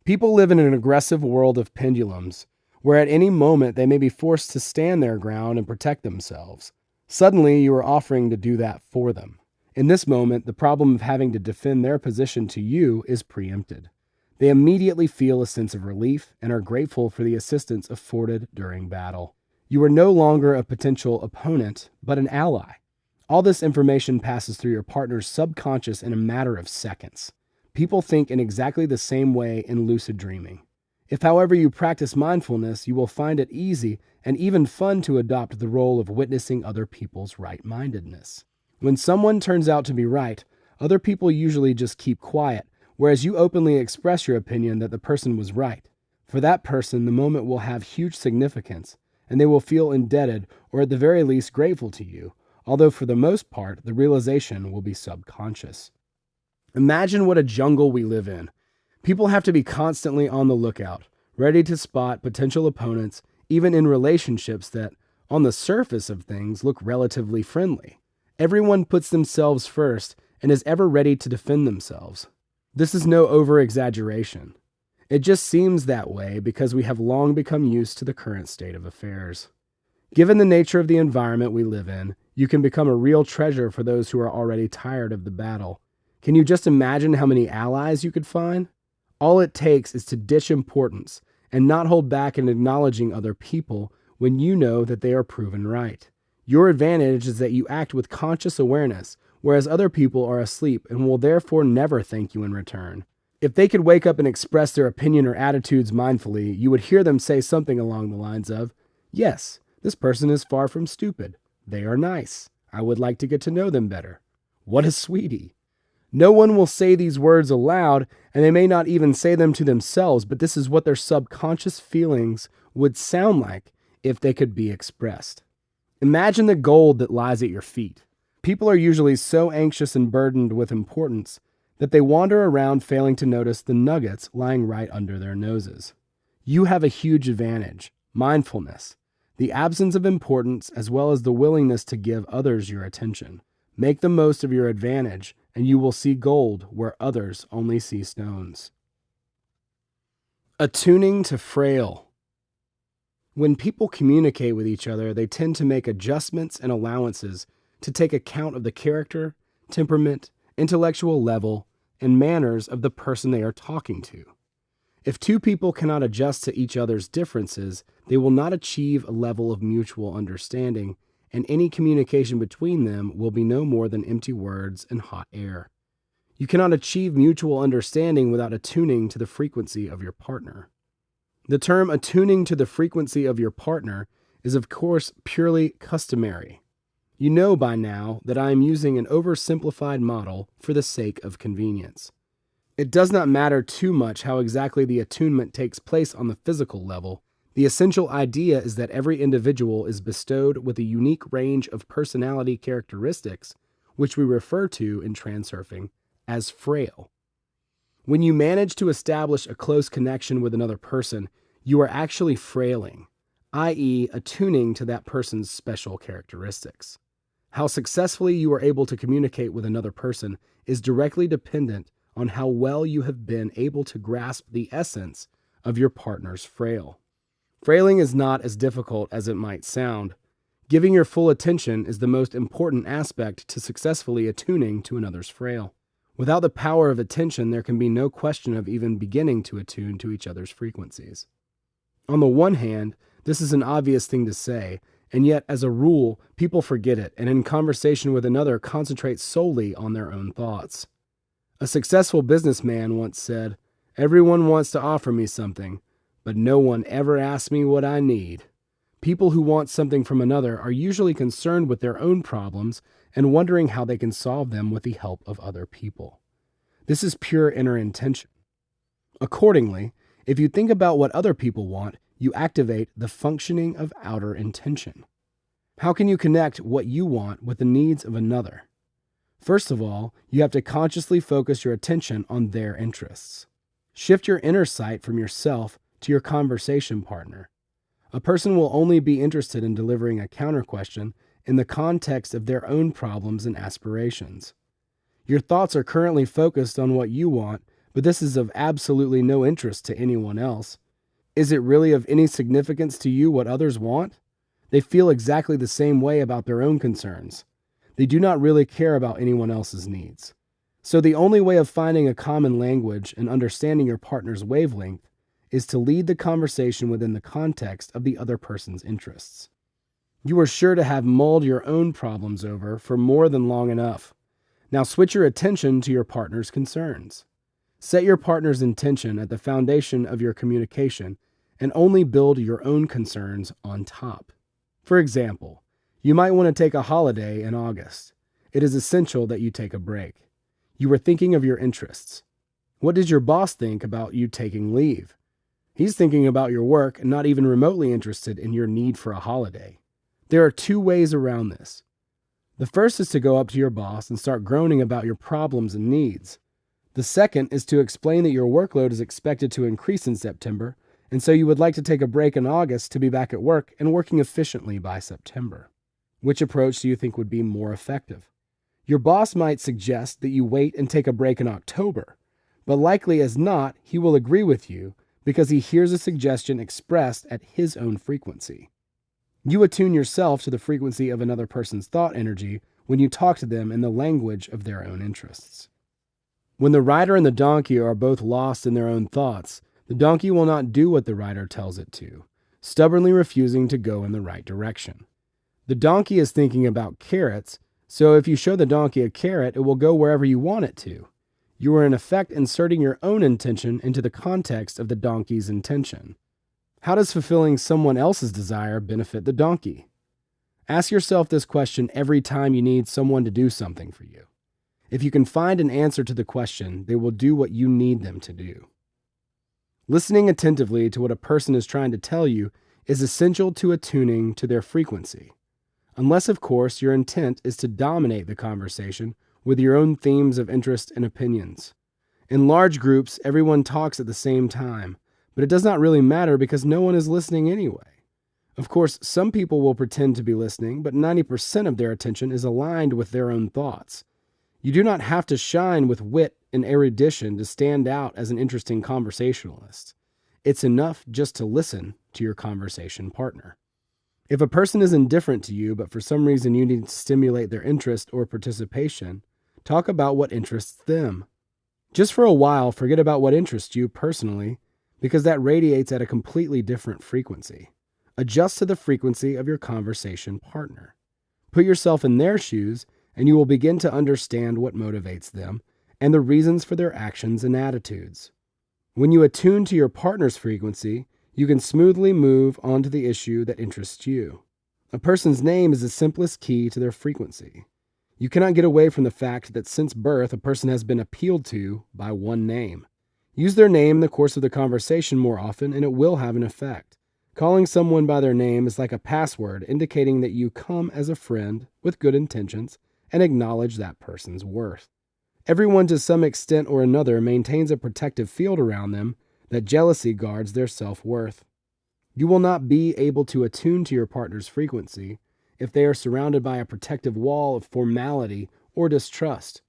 People live in an aggressive world of pendulums, where at any moment they may be forced to stand their ground and protect themselves. Suddenly, you are offering to do that for them. In this moment, the problem of having to defend their position to you is preempted. They immediately feel a sense of relief and are grateful for the assistance afforded during battle. You are no longer a potential opponent, but an ally. All this information passes through your partner's subconscious in a matter of seconds. People think in exactly the same way in lucid dreaming. If, however, you practice mindfulness, you will find it easy and even fun to adopt the role of witnessing other people's right-mindedness. When someone turns out to be right, other people usually just keep quiet, whereas you openly express your opinion that the person was right. For that person, the moment will have huge significance, and they will feel indebted or at the very least grateful to you, although for the most part, the realization will be subconscious. Imagine what a jungle we live in. People have to be constantly on the lookout, ready to spot potential opponents, even in relationships that, on the surface of things, look relatively friendly. Everyone puts themselves first and is ever ready to defend themselves. This is no over-exaggeration. It just seems that way because we have long become used to the current state of affairs. Given the nature of the environment we live in, you can become a real treasure for those who are already tired of the battle. Can you just imagine how many allies you could find? All it takes is to ditch importance and not hold back in acknowledging other people when you know that they are proven right. Your advantage is that you act with conscious awareness, whereas other people are asleep and will therefore never thank you in return. If they could wake up and express their opinion or attitudes mindfully, you would hear them say something along the lines of, "Yes, this person is far from stupid. They are nice. I would like to get to know them better. What a sweetie." No one will say these words aloud, and they may not even say them to themselves, but this is what their subconscious feelings would sound like if they could be expressed. Imagine the gold that lies at your feet. People are usually so anxious and burdened with importance that they wander around failing to notice the nuggets lying right under their noses. You have a huge advantage: mindfulness, the absence of importance, as well as the willingness to give others your attention. Make the most of your advantage, and you will see gold where others only see stones. Attuning to frail. When people communicate with each other, they tend to make adjustments and allowances to take account of the character, temperament, intellectual level, and manners of the person they are talking to. If two people cannot adjust to each other's differences, they will not achieve a level of mutual understanding, and any communication between them will be no more than empty words and hot air. You cannot achieve mutual understanding without attuning to the frequency of your partner. The term attuning to the frequency of your partner is, of course, purely customary. You know by now that I am using an oversimplified model for the sake of convenience. It does not matter too much how exactly the attunement takes place on the physical level. The essential idea is that every individual is bestowed with a unique range of personality characteristics, which we refer to in transurfing as frail. When you manage to establish a close connection with another person, you are actually frailing, i.e., attuning to that person's special characteristics. How successfully you are able to communicate with another person is directly dependent on how well you have been able to grasp the essence of your partner's frail. Frailing is not as difficult as it might sound. Giving your full attention is the most important aspect to successfully attuning to another's frail. Without the power of attention, there can be no question of even beginning to attune to each other's frequencies. On the one hand, this is an obvious thing to say, and yet, as a rule, people forget it, and in conversation with another concentrate solely on their own thoughts. A successful businessman once said, "Everyone wants to offer me something, but no one ever asks me what I need." People who want something from another are usually concerned with their own problems and wondering how they can solve them with the help of other people. This is pure inner intention. Accordingly, if you think about what other people want, you activate the functioning of outer intention. How can you connect what you want with the needs of another? First of all, you have to consciously focus your attention on their interests. Shift your inner sight from yourself to your conversation partner. A person will only be interested in delivering a counter question in the context of their own problems and aspirations. Your thoughts are currently focused on what you want, but this is of absolutely no interest to anyone else. Is it really of any significance to you what others want? They feel exactly the same way about their own concerns. They do not really care about anyone else's needs. So the only way of finding a common language and understanding your partner's wavelength is to lead the conversation within the context of the other person's interests. You are sure to have mulled your own problems over for more than long enough. Now switch your attention to your partner's concerns. Set your partner's intention at the foundation of your communication and only build your own concerns on top. For example, you might want to take a holiday in August. It is essential that you take a break. You are thinking of your interests. What does your boss think about you taking leave? He's thinking about your work and not even remotely interested in your need for a holiday. There are two ways around this. The first is to go up to your boss and start groaning about your problems and needs. The second is to explain that your workload is expected to increase in September, and so you would like to take a break in August to be back at work and working efficiently by September. Which approach do you think would be more effective? Your boss might suggest that you wait and take a break in October, but likely as not, he will agree with you because he hears a suggestion expressed at his own frequency. You attune yourself to the frequency of another person's thought energy when you talk to them in the language of their own interests. When the rider and the donkey are both lost in their own thoughts, the donkey will not do what the rider tells it to, stubbornly refusing to go in the right direction. The donkey is thinking about carrots, so if you show the donkey a carrot, it will go wherever you want it to. You are in effect inserting your own intention into the context of the donkey's intention. How does fulfilling someone else's desire benefit the donkey? Ask yourself this question every time you need someone to do something for you. If you can find an answer to the question, they will do what you need them to do. Listening attentively to what a person is trying to tell you is essential to attuning to their frequency. Unless, of course, your intent is to dominate the conversation with your own themes of interest and opinions. In large groups, everyone talks at the same time, but it does not really matter because no one is listening anyway. Of course, some people will pretend to be listening, but 90% of their attention is aligned with their own thoughts. You do not have to shine with wit and erudition to stand out as an interesting conversationalist. It's enough just to listen to your conversation partner. If a person is indifferent to you, but for some reason you need to stimulate their interest or participation, talk about what interests them. Just for a while, forget about what interests you personally, because that radiates at a completely different frequency. Adjust to the frequency of your conversation partner. Put yourself in their shoes, and you will begin to understand what motivates them and the reasons for their actions and attitudes. When you attune to your partner's frequency, you can smoothly move on to the issue that interests you. A person's name is the simplest key to their frequency. You cannot get away from the fact that since birth, a person has been appealed to by one name. Use their name in the course of the conversation more often, and it will have an effect. Calling someone by their name is like a password indicating that you come as a friend with good intentions and acknowledge that person's worth. Everyone to some extent or another maintains a protective field around them that jealousy guards their self-worth. You will not be able to attune to your partner's frequency if they are surrounded by a protective wall of formality or distrust.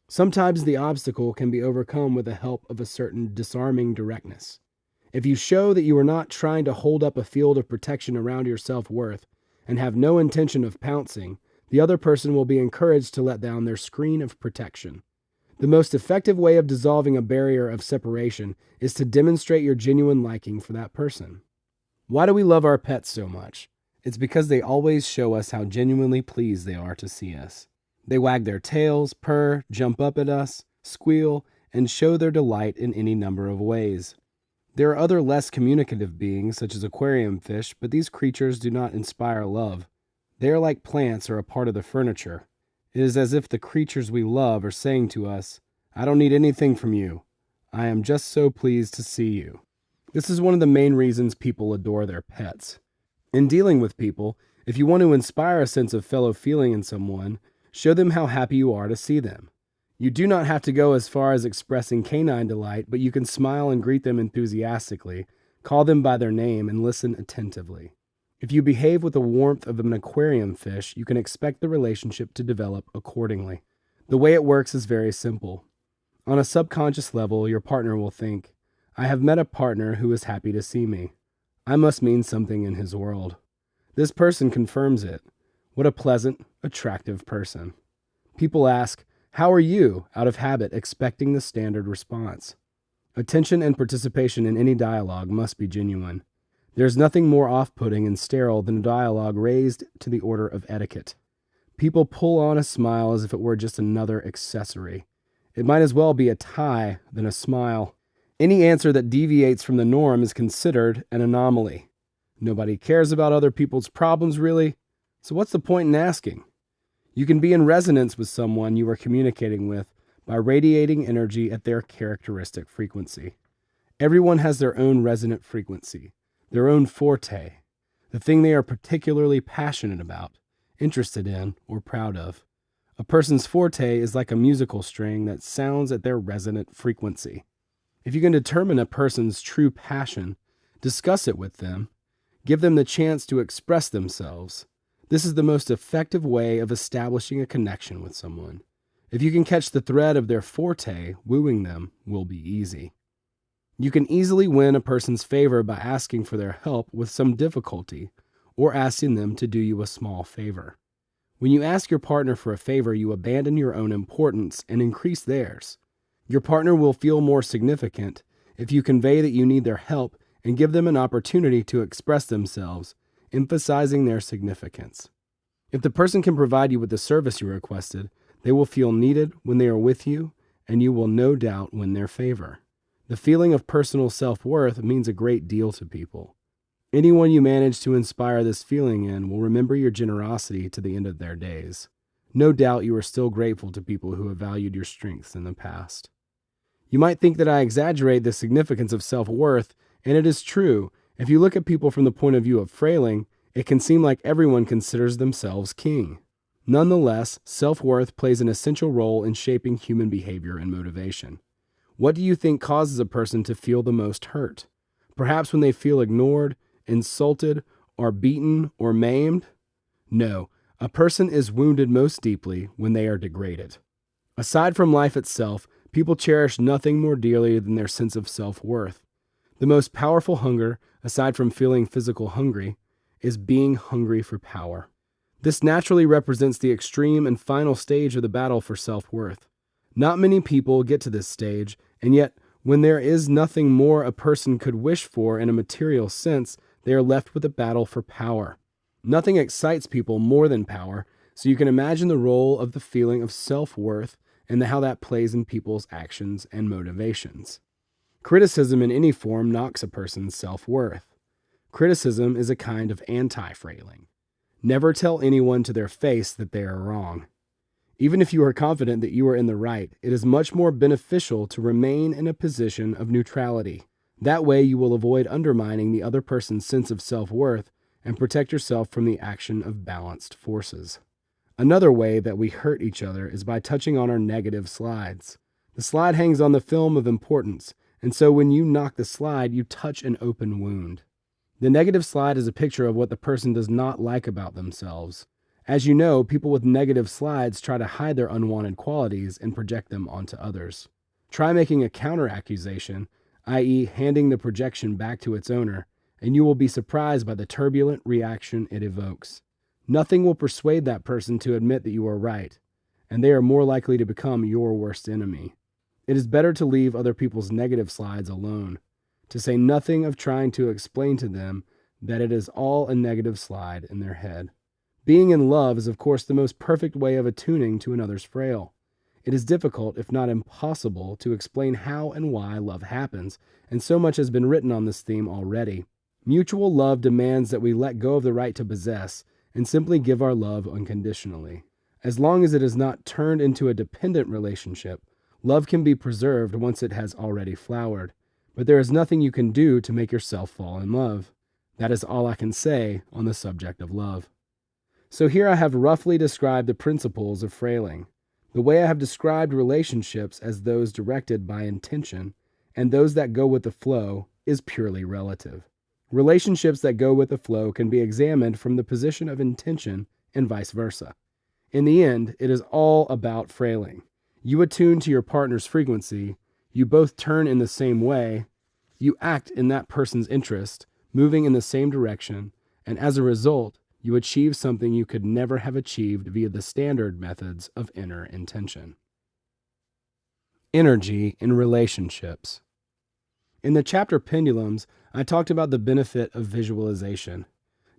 Sometimes the obstacle can be overcome with the help of a certain disarming directness. If you show that you are not trying to hold up a field of protection around your self-worth and have no intention of pouncing, the other person will be encouraged to let down their screen of protection. The most effective way of dissolving a barrier of separation is to demonstrate your genuine liking for that person. Why do we love our pets so much? It's because they always show us how genuinely pleased they are to see us. They wag their tails, purr, jump up at us, squeal, and show their delight in any number of ways. There are other less communicative beings, such as aquarium fish, but these creatures do not inspire love. They are like plants or a part of the furniture. It is as if the creatures we love are saying to us, "I don't need anything from you. I am just so pleased to see you." This is one of the main reasons people adore their pets. In dealing with people, if you want to inspire a sense of fellow feeling in someone, show them how happy you are to see them. You do not have to go as far as expressing canine delight, but you can smile and greet them enthusiastically, call them by their name, and listen attentively. If you behave with the warmth of an aquarium fish, you can expect the relationship to develop accordingly. The way it works is very simple. On a subconscious level, your partner will think, "I have met a partner who is happy to see me. I must mean something in his world." This person confirms it. What a pleasant, attractive person. People ask, "How are you?" out of habit, expecting the standard response. Attention and participation in any dialogue must be genuine. There is nothing more off-putting and sterile than a dialogue raised to the order of etiquette. People pull on a smile as if it were just another accessory. It might as well be a tie than a smile. Any answer that deviates from the norm is considered an anomaly. Nobody cares about other people's problems, really, so what's the point in asking? You can be in resonance with someone you are communicating with by radiating energy at their characteristic frequency. Everyone has their own resonant frequency, their own forte, the thing they are particularly passionate about, interested in, or proud of. A person's forte is like a musical string that sounds at their resonant frequency. If you can determine a person's true passion, discuss it with them, give them the chance to express themselves. This is the most effective way of establishing a connection with someone. If you can catch the thread of their forte, wooing them will be easy. You can easily win a person's favor by asking for their help with some difficulty, or asking them to do you a small favor. When you ask your partner for a favor, you abandon your own importance and increase theirs. Your partner will feel more significant if you convey that you need their help and give them an opportunity to express themselves, emphasizing their significance. If the person can provide you with the service you requested, they will feel needed when they are with you, and you will no doubt win their favor. The feeling of personal self-worth means a great deal to people. Anyone you manage to inspire this feeling in will remember your generosity to the end of their days. No doubt you are still grateful to people who have valued your strengths in the past. You might think that I exaggerate the significance of self-worth, and it is true. If you look at people from the point of view of frailing, it can seem like everyone considers themselves king. Nonetheless, self-worth plays an essential role in shaping human behavior and motivation. What do you think causes a person to feel the most hurt? Perhaps when they feel ignored, insulted, or beaten, or maimed? No, a person is wounded most deeply when they are degraded. Aside from life itself, people cherish nothing more dearly than their sense of self-worth. The most powerful hunger, aside from feeling physical hungry, is being hungry for power. This naturally represents the extreme and final stage of the battle for self-worth. Not many people get to this stage, and yet, when there is nothing more a person could wish for in a material sense, they are left with a battle for power. Nothing excites people more than power, so you can imagine the role of the feeling of self-worth and how that plays in people's actions and motivations. Criticism in any form knocks a person's self-worth. Criticism is a kind of anti-frailing. Never tell anyone to their face that they are wrong. Even if you are confident that you are in the right, it is much more beneficial to remain in a position of neutrality. That way you will avoid undermining the other person's sense of self-worth and protect yourself from the action of balanced forces. Another way that we hurt each other is by touching on our negative slides. The slide hangs on the film of importance, and so when you knock the slide, you touch an open wound. The negative slide is a picture of what the person does not like about themselves. As you know, people with negative slides try to hide their unwanted qualities and project them onto others. Try making a counter-accusation, i.e., handing the projection back to its owner, and you will be surprised by the turbulent reaction it evokes. Nothing will persuade that person to admit that you are right, and they are more likely to become your worst enemy. It is better to leave other people's negative slides alone, to say nothing of trying to explain to them that it is all a negative slide in their head. Being in love is, of course, the most perfect way of attuning to another's frail. It is difficult, if not impossible, to explain how and why love happens, and so much has been written on this theme already. Mutual love demands that we let go of the right to possess and simply give our love unconditionally. As long as it is not turned into a dependent relationship, love can be preserved once it has already flowered, but there is nothing you can do to make yourself fall in love. That is all I can say on the subject of love. So here I have roughly described the principles of frailing. The way I have described relationships as those directed by intention and those that go with the flow is purely relative. Relationships that go with the flow can be examined from the position of intention and vice versa. In the end, it is all about frailing. You attune to your partner's frequency, you both turn in the same way, you act in that person's interest, moving in the same direction, and as a result, you achieve something you could never have achieved via the standard methods of inner intention. Energy in relationships. In the chapter Pendulums, I talked about the benefit of visualization.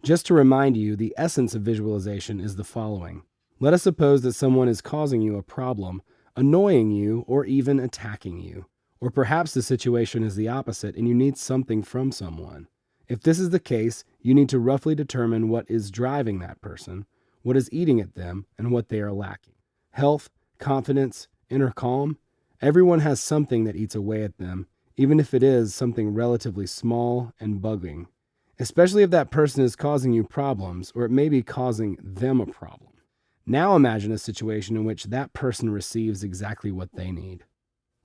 Just to remind you, the essence of visualization is the following. Let us suppose that someone is causing you a problem, annoying you, or even attacking you. Or perhaps the situation is the opposite and you need something from someone. If this is the case, you need to roughly determine what is driving that person, what is eating at them, and what they are lacking. Health, confidence, inner calm. Everyone has something that eats away at them, even if it is something relatively small and bugging, especially if that person is causing you problems, or it may be causing them a problem. Now imagine a situation in which that person receives exactly what they need.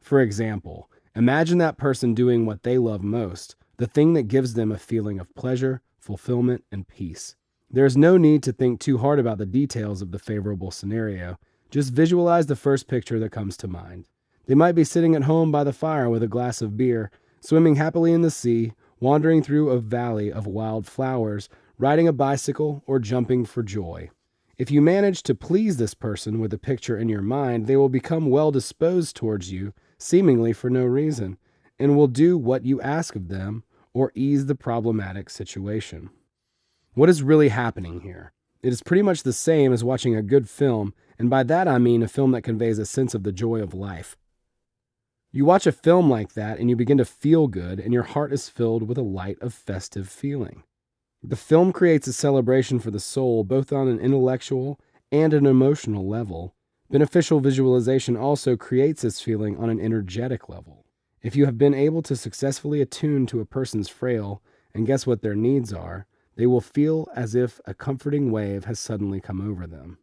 For example, imagine that person doing what they love most, the thing that gives them a feeling of pleasure, fulfillment, and peace. There is no need to think too hard about the details of the favorable scenario. Just visualize the first picture that comes to mind. They might be sitting at home by the fire with a glass of beer, swimming happily in the sea, wandering through a valley of wild flowers, riding a bicycle, or jumping for joy. If you manage to please this person with a picture in your mind, they will become well disposed towards you, seemingly for no reason, and will do what you ask of them or ease the problematic situation. What is really happening here? It is pretty much the same as watching a good film, and by that I mean a film that conveys a sense of the joy of life. You watch a film like that and you begin to feel good, and your heart is filled with a light of festive feeling. The film creates a celebration for the soul, both on an intellectual and an emotional level. Beneficial visualization also creates this feeling on an energetic level. If you have been able to successfully attune to a person's frail and guess what their needs are, they will feel as if a comforting wave has suddenly come over them.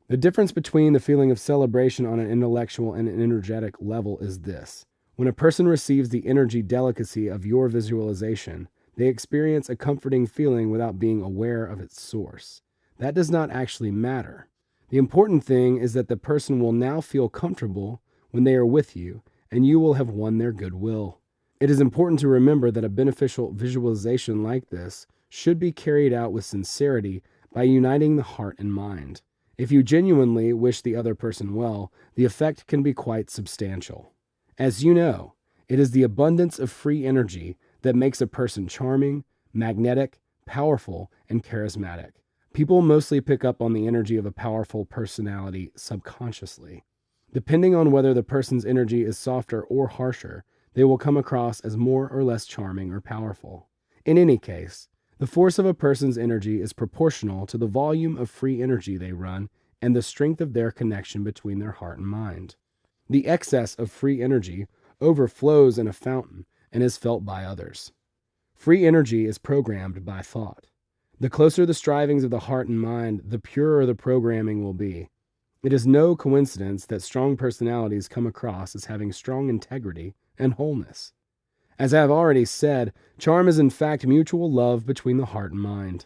The difference between the feeling of celebration on an intellectual and an energetic level is this. When a person receives the energy delicacy of your visualization, they experience a comforting feeling without being aware of its source. That does not actually matter. The important thing is that the person will now feel comfortable when they are with you, and you will have won their goodwill. It is important to remember that a beneficial visualization like this should be carried out with sincerity by uniting the heart and mind. If you genuinely wish the other person well, the effect can be quite substantial. As you know, it is the abundance of free energy that makes a person charming, magnetic, powerful, and charismatic. People mostly pick up on the energy of a powerful personality subconsciously. Depending on whether the person's energy is softer or harsher, they will come across as more or less charming or powerful. In any case, the force of a person's energy is proportional to the volume of free energy they run and the strength of their connection between their heart and mind. The excess of free energy overflows in a fountain and is felt by others. Free energy is programmed by thought. The closer the strivings of the heart and mind, the purer the programming will be. It is no coincidence that strong personalities come across as having strong integrity and wholeness. As I have already said, charm is in fact mutual love between the heart and mind.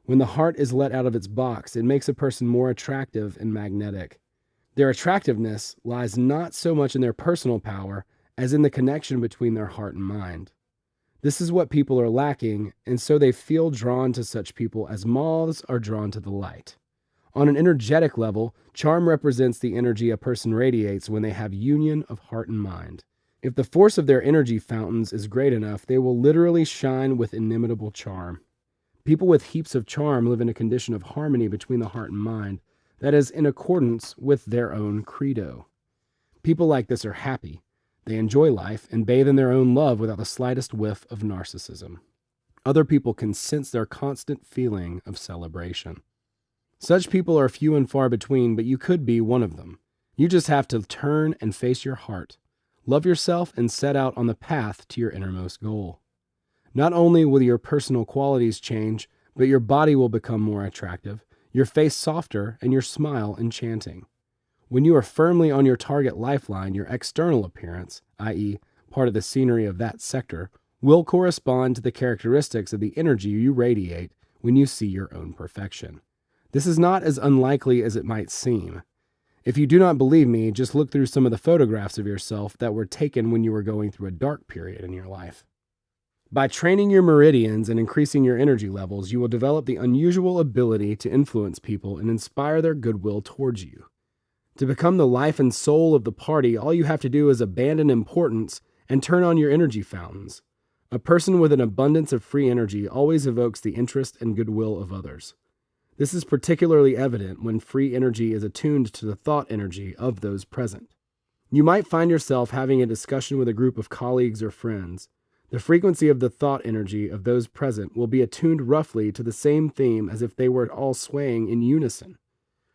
When the heart is let out of its box, it makes a person more attractive and magnetic. Their attractiveness lies not so much in their personal power as in the connection between their heart and mind. This is what people are lacking, and so they feel drawn to such people as moths are drawn to the light. On an energetic level, charm represents the energy a person radiates when they have union of heart and mind. If the force of their energy fountains is great enough, they will literally shine with inimitable charm. People with heaps of charm live in a condition of harmony between the heart and mind that is in accordance with their own credo. People like this are happy. They enjoy life and bathe in their own love without the slightest whiff of narcissism. Other people can sense their constant feeling of celebration. Such people are few and far between, but you could be one of them. You just have to turn and face your heart. Love yourself and set out on the path to your innermost goal. Not only will your personal qualities change, but your body will become more attractive, your face softer, and your smile enchanting. When you are firmly on your target lifeline, your external appearance, i.e., part of the scenery of that sector, will correspond to the characteristics of the energy you radiate when you see your own perfection. This is not as unlikely as it might seem. If you do not believe me, just look through some of the photographs of yourself that were taken when you were going through a dark period in your life. By training your meridians and increasing your energy levels, you will develop the unusual ability to influence people and inspire their goodwill towards you. To become the life and soul of the party, all you have to do is abandon importance and turn on your energy fountains. A person with an abundance of free energy always evokes the interest and goodwill of others. This is particularly evident when free energy is attuned to the thought energy of those present. You might find yourself having a discussion with a group of colleagues or friends. The frequency of the thought energy of those present will be attuned roughly to the same theme as if they were all swaying in unison.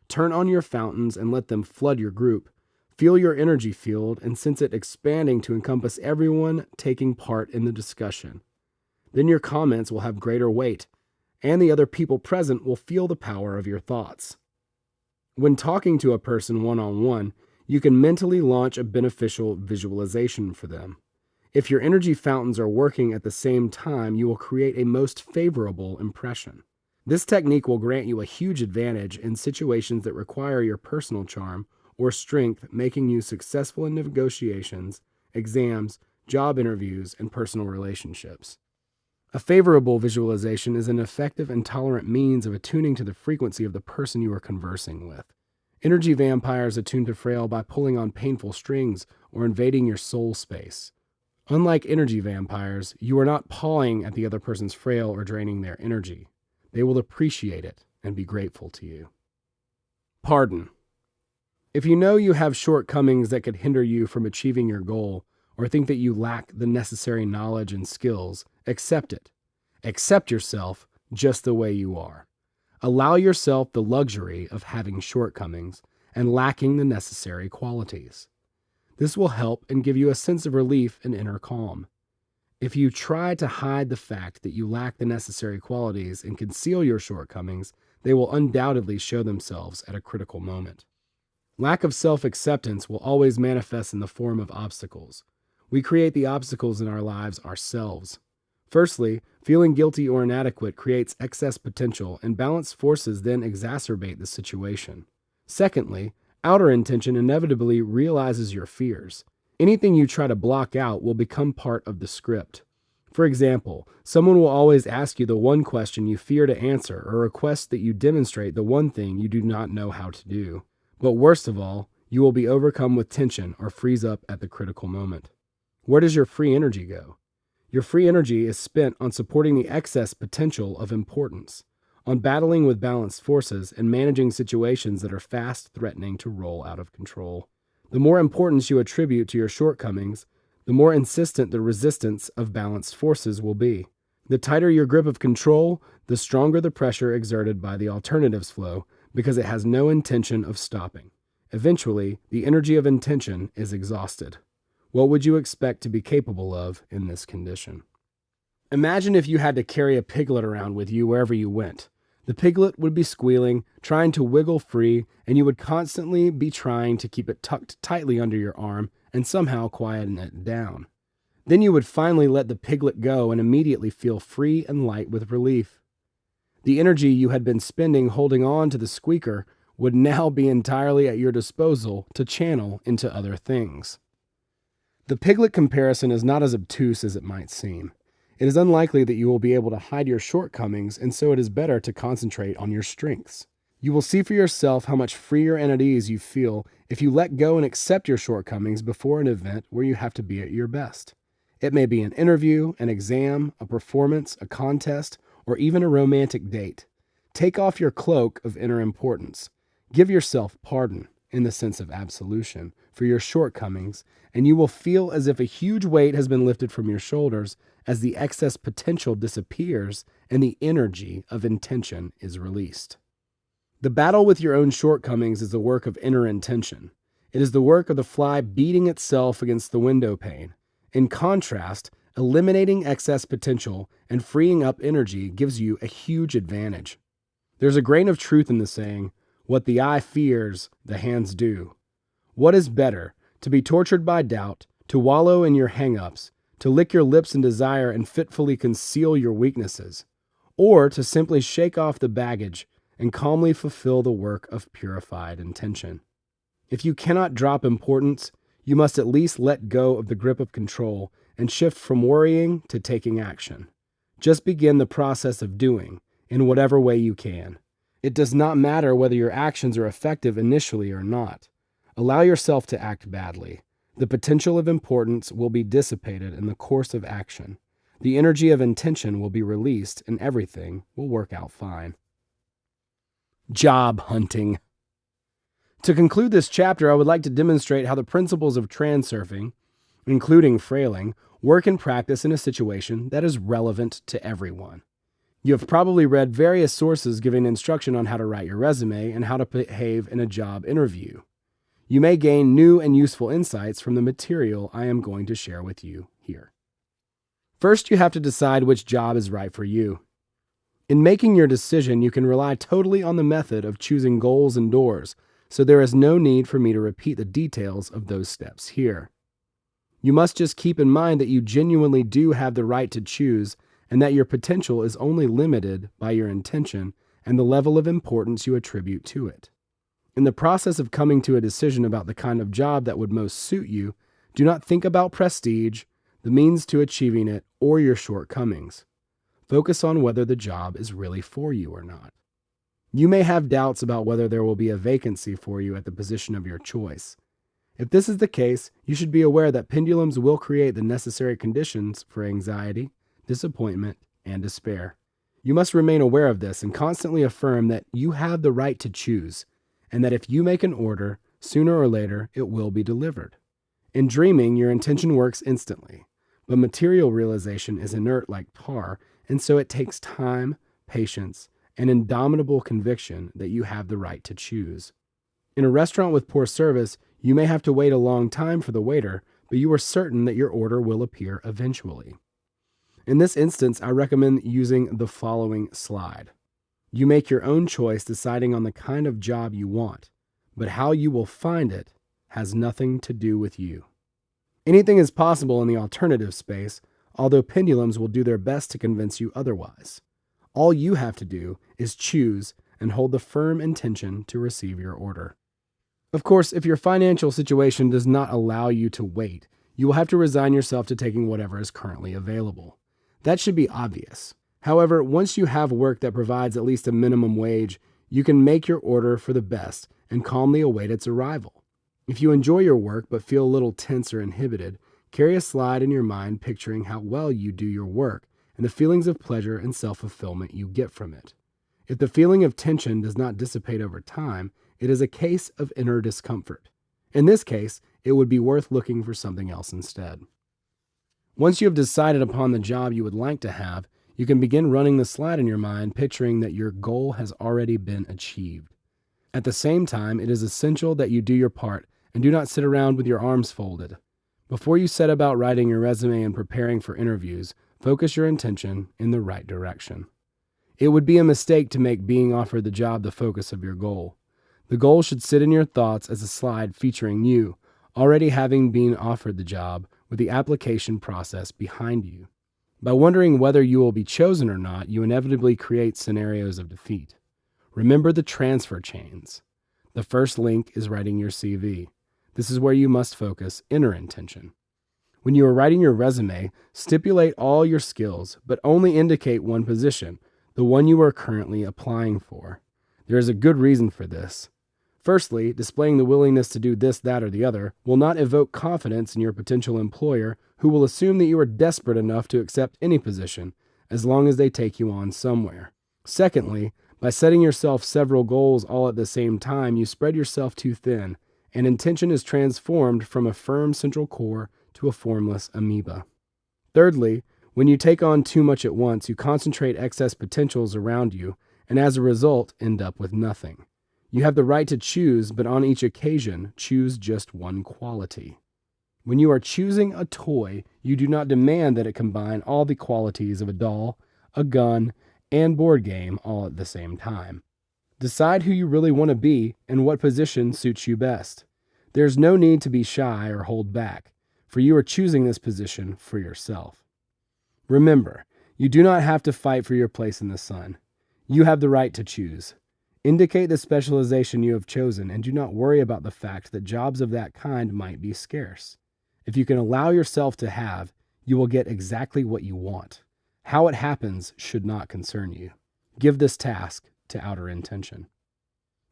Turn on your fountains and let them flood your group. Feel your energy field and sense it expanding to encompass everyone taking part in the discussion. Then your comments will have greater weight, and the other people present will feel the power of your thoughts. When talking to a person one-on-one, you can mentally launch a beneficial visualization for them. If your energy fountains are working at the same time, you will create a most favorable impression. This technique will grant you a huge advantage in situations that require your personal charm or strength, making you successful in negotiations, exams, job interviews, and personal relationships. A favorable visualization is an effective and tolerant means of attuning to the frequency of the person you are conversing with. Energy vampires attune to frail by pulling on painful strings or invading your soul space. Unlike energy vampires, you are not pawing at the other person's frail or draining their energy. They will appreciate it and be grateful to you. Pardon. If you know you have shortcomings that could hinder you from achieving your goal, or think that you lack the necessary knowledge and skills, accept it. Accept yourself just the way you are. Allow yourself the luxury of having shortcomings and lacking the necessary qualities. This will help and give you a sense of relief and inner calm. If you try to hide the fact that you lack the necessary qualities and conceal your shortcomings, they will undoubtedly show themselves at a critical moment. Lack of self-acceptance will always manifest in the form of obstacles. We create the obstacles in our lives ourselves. Firstly, feeling guilty or inadequate creates excess potential, and balanced forces then exacerbate the situation. Secondly, outer intention inevitably realizes your fears. Anything you try to block out will become part of the script. For example, someone will always ask you the one question you fear to answer or request that you demonstrate the one thing you do not know how to do. But worst of all, you will be overcome with tension or freeze up at the critical moment. Where does your free energy go? Your free energy is spent on supporting the excess potential of importance, on battling with balanced forces and managing situations that are fast threatening to roll out of control. The more importance you attribute to your shortcomings, the more insistent the resistance of balanced forces will be. The tighter your grip of control, the stronger the pressure exerted by the alternatives flow, because it has no intention of stopping. Eventually, the energy of intention is exhausted. What would you expect to be capable of in this condition? Imagine if you had to carry a piglet around with you wherever you went. The piglet would be squealing, trying to wiggle free, and you would constantly be trying to keep it tucked tightly under your arm and somehow quieten it down. Then you would finally let the piglet go and immediately feel free and light with relief. The energy you had been spending holding on to the squeaker would now be entirely at your disposal to channel into other things. The piglet comparison is not as obtuse as it might seem. It is unlikely that you will be able to hide your shortcomings, and so it is better to concentrate on your strengths. You will see for yourself how much freer and at ease you feel if you let go and accept your shortcomings before an event where you have to be at your best. It may be an interview, an exam, a performance, a contest, or even a romantic date. Take off your cloak of inner importance. Give yourself pardon, in the sense of absolution, for your shortcomings, and you will feel as if a huge weight has been lifted from your shoulders as the excess potential disappears and the energy of intention is released. The battle with your own shortcomings is the work of inner intention. It is the work of the fly beating itself against the window pane. In contrast, eliminating excess potential and freeing up energy gives you a huge advantage. There's a grain of truth in the saying, "What the eye fears, the hands do." What is better, to be tortured by doubt, to wallow in your hang-ups, to lick your lips in desire and fitfully conceal your weaknesses, or to simply shake off the baggage and calmly fulfill the work of purified intention? If you cannot drop importance, you must at least let go of the grip of control and shift from worrying to taking action. Just begin the process of doing, in whatever way you can. It does not matter whether your actions are effective initially or not. Allow yourself to act badly. The potential of importance will be dissipated in the course of action. The energy of intention will be released and everything will work out fine. Job hunting. To conclude this chapter, I would like to demonstrate how the principles of transurfing, including frailing, work in practice in a situation that is relevant to everyone. You have probably read various sources giving instruction on how to write your resume and how to behave in a job interview. You may gain new and useful insights from the material I am going to share with you here. First, you have to decide which job is right for you. In making your decision, you can rely totally on the method of choosing goals and doors, so there is no need for me to repeat the details of those steps here. You must just keep in mind that you genuinely do have the right to choose and that your potential is only limited by your intention and the level of importance you attribute to it. In the process of coming to a decision about the kind of job that would most suit you, do not think about prestige, the means to achieving it, or your shortcomings. Focus on whether the job is really for you or not. You may have doubts about whether there will be a vacancy for you at the position of your choice. If this is the case, you should be aware that pendulums will create the necessary conditions for anxiety, disappointment, and despair. You must remain aware of this and constantly affirm that you have the right to choose, and that if you make an order, sooner or later it will be delivered. In dreaming, your intention works instantly, but material realization is inert like tar, and so it takes time, patience, and indomitable conviction that you have the right to choose. In a restaurant with poor service, you may have to wait a long time for the waiter, but you are certain that your order will appear eventually. In this instance, I recommend using the following slide. You make your own choice deciding on the kind of job you want, but how you will find it has nothing to do with you. Anything is possible in the alternative space, although pendulums will do their best to convince you otherwise. All you have to do is choose and hold the firm intention to receive your order. Of course, if your financial situation does not allow you to wait, you will have to resign yourself to taking whatever is currently available. That should be obvious. However, once you have work that provides at least a minimum wage, you can make your order for the best and calmly await its arrival. If you enjoy your work but feel a little tense or inhibited, carry a slide in your mind picturing how well you do your work and the feelings of pleasure and self-fulfillment you get from it. If the feeling of tension does not dissipate over time, it is a case of inner discomfort. In this case, it would be worth looking for something else instead. Once you have decided upon the job you would like to have, you can begin running the slide in your mind, picturing that your goal has already been achieved. At the same time, it is essential that you do your part and do not sit around with your arms folded. Before you set about writing your resume and preparing for interviews, focus your intention in the right direction. It would be a mistake to make being offered the job the focus of your goal. The goal should sit in your thoughts as a slide featuring you, already having been offered the job, with the application process behind you. By wondering whether you will be chosen or not, you inevitably create scenarios of defeat. Remember the transfer chains. The first link is writing your CV. This is where you must focus inner intention. When you are writing your resume, stipulate all your skills, but only indicate one position, the one you are currently applying for. There is a good reason for this. Firstly, displaying the willingness to do this, that, or the other will not evoke confidence in your potential employer, who will assume that you are desperate enough to accept any position, as long as they take you on somewhere. Secondly, by setting yourself several goals all at the same time, you spread yourself too thin, and intention is transformed from a firm central core to a formless amoeba. Thirdly, when you take on too much at once, you concentrate excess potentials around you, and as a result, end up with nothing. You have the right to choose, but on each occasion, choose just one quality. When you are choosing a toy, you do not demand that it combine all the qualities of a doll, a gun, and board game all at the same time. Decide who you really want to be and what position suits you best. There's no need to be shy or hold back, for you are choosing this position for yourself. Remember, you do not have to fight for your place in the sun. You have the right to choose. Indicate the specialization you have chosen and do not worry about the fact that jobs of that kind might be scarce. If you can allow yourself to have, you will get exactly what you want. How it happens should not concern you. Give this task to outer intention.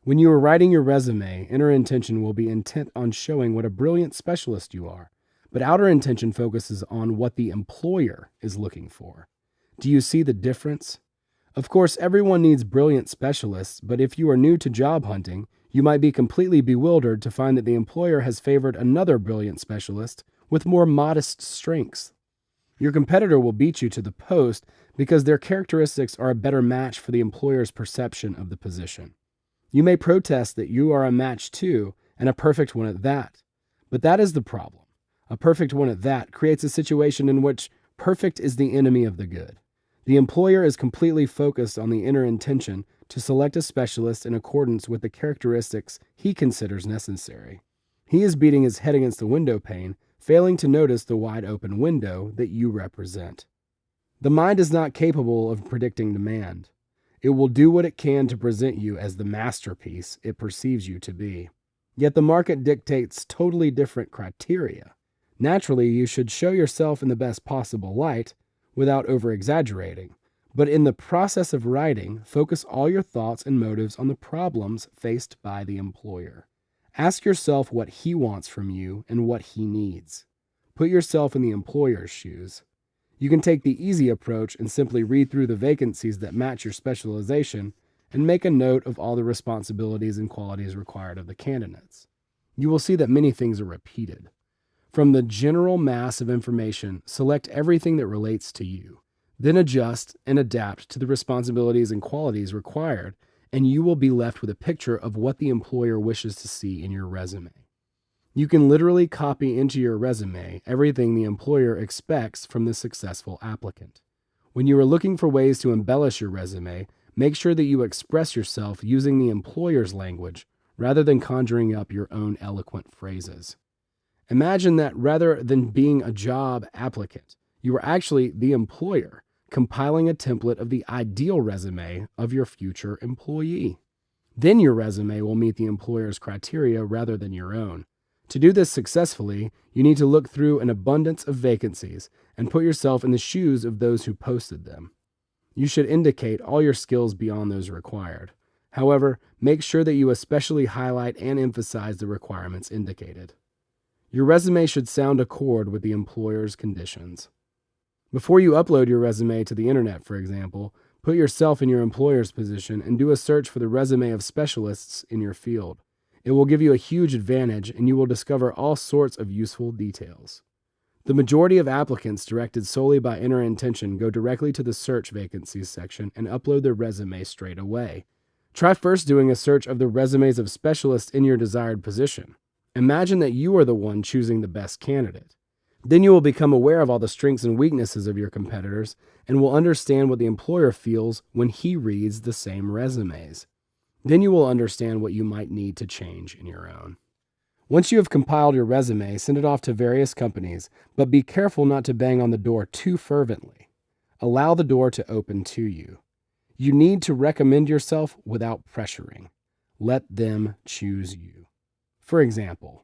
When you are writing your resume, inner intention will be intent on showing what a brilliant specialist you are, but outer intention focuses on what the employer is looking for. Do you see the difference? Of course, everyone needs brilliant specialists, but if you are new to job hunting, you might be completely bewildered to find that the employer has favored another brilliant specialist with more modest strengths. Your competitor will beat you to the post because their characteristics are a better match for the employer's perception of the position. You may protest that you are a match too, and a perfect one at that. But that is the problem. A perfect one at that creates a situation in which perfect is the enemy of the good. The employer is completely focused on the inner intention to select a specialist in accordance with the characteristics he considers necessary. He is beating his head against the window pane, failing to notice the wide open window that you represent. The mind is not capable of predicting demand. It will do what it can to present you as the masterpiece it perceives you to be. Yet the market dictates totally different criteria. Naturally, you should show yourself in the best possible light, without over-exaggerating, But in the process of writing, focus all your thoughts and motives on the problems faced by the employer. Ask yourself what he wants from you and what he needs. Put yourself in the employer's shoes. You can take the easy approach and simply read through the vacancies that match your specialization and make a note of all the responsibilities and qualities required of the candidates. You will see that many things are repeated. From the general mass of information, select everything that relates to you. Then adjust and adapt to the responsibilities and qualities required, and you will be left with a picture of what the employer wishes to see in your resume. You can literally copy into your resume everything the employer expects from the successful applicant. When you are looking for ways to embellish your resume, make sure that you express yourself using the employer's language rather than conjuring up your own eloquent phrases. Imagine that rather than being a job applicant, you are actually the employer, compiling a template of the ideal resume of your future employee. Then your resume will meet the employer's criteria rather than your own. To do this successfully, you need to look through an abundance of vacancies and put yourself in the shoes of those who posted them. You should indicate all your skills beyond those required. However, make sure that you especially highlight and emphasize the requirements indicated. Your resume should sound accord with the employer's conditions. Before you upload your resume to the internet, for example, put yourself in your employer's position and do a search for the resume of specialists in your field. It will give you a huge advantage, and you will discover all sorts of useful details. The majority of applicants directed solely by inner intention go directly to the search vacancies section and upload their resume straight away. Try first doing a search of the resumes of specialists in your desired position. Imagine that you are the one choosing the best candidate. Then you will become aware of all the strengths and weaknesses of your competitors and will understand what the employer feels when he reads the same resumes. Then you will understand what you might need to change in your own. Once you have compiled your resume, send it off to various companies, but be careful not to bang on the door too fervently. Allow the door to open to you. You need to recommend yourself without pressuring. Let them choose you. For example,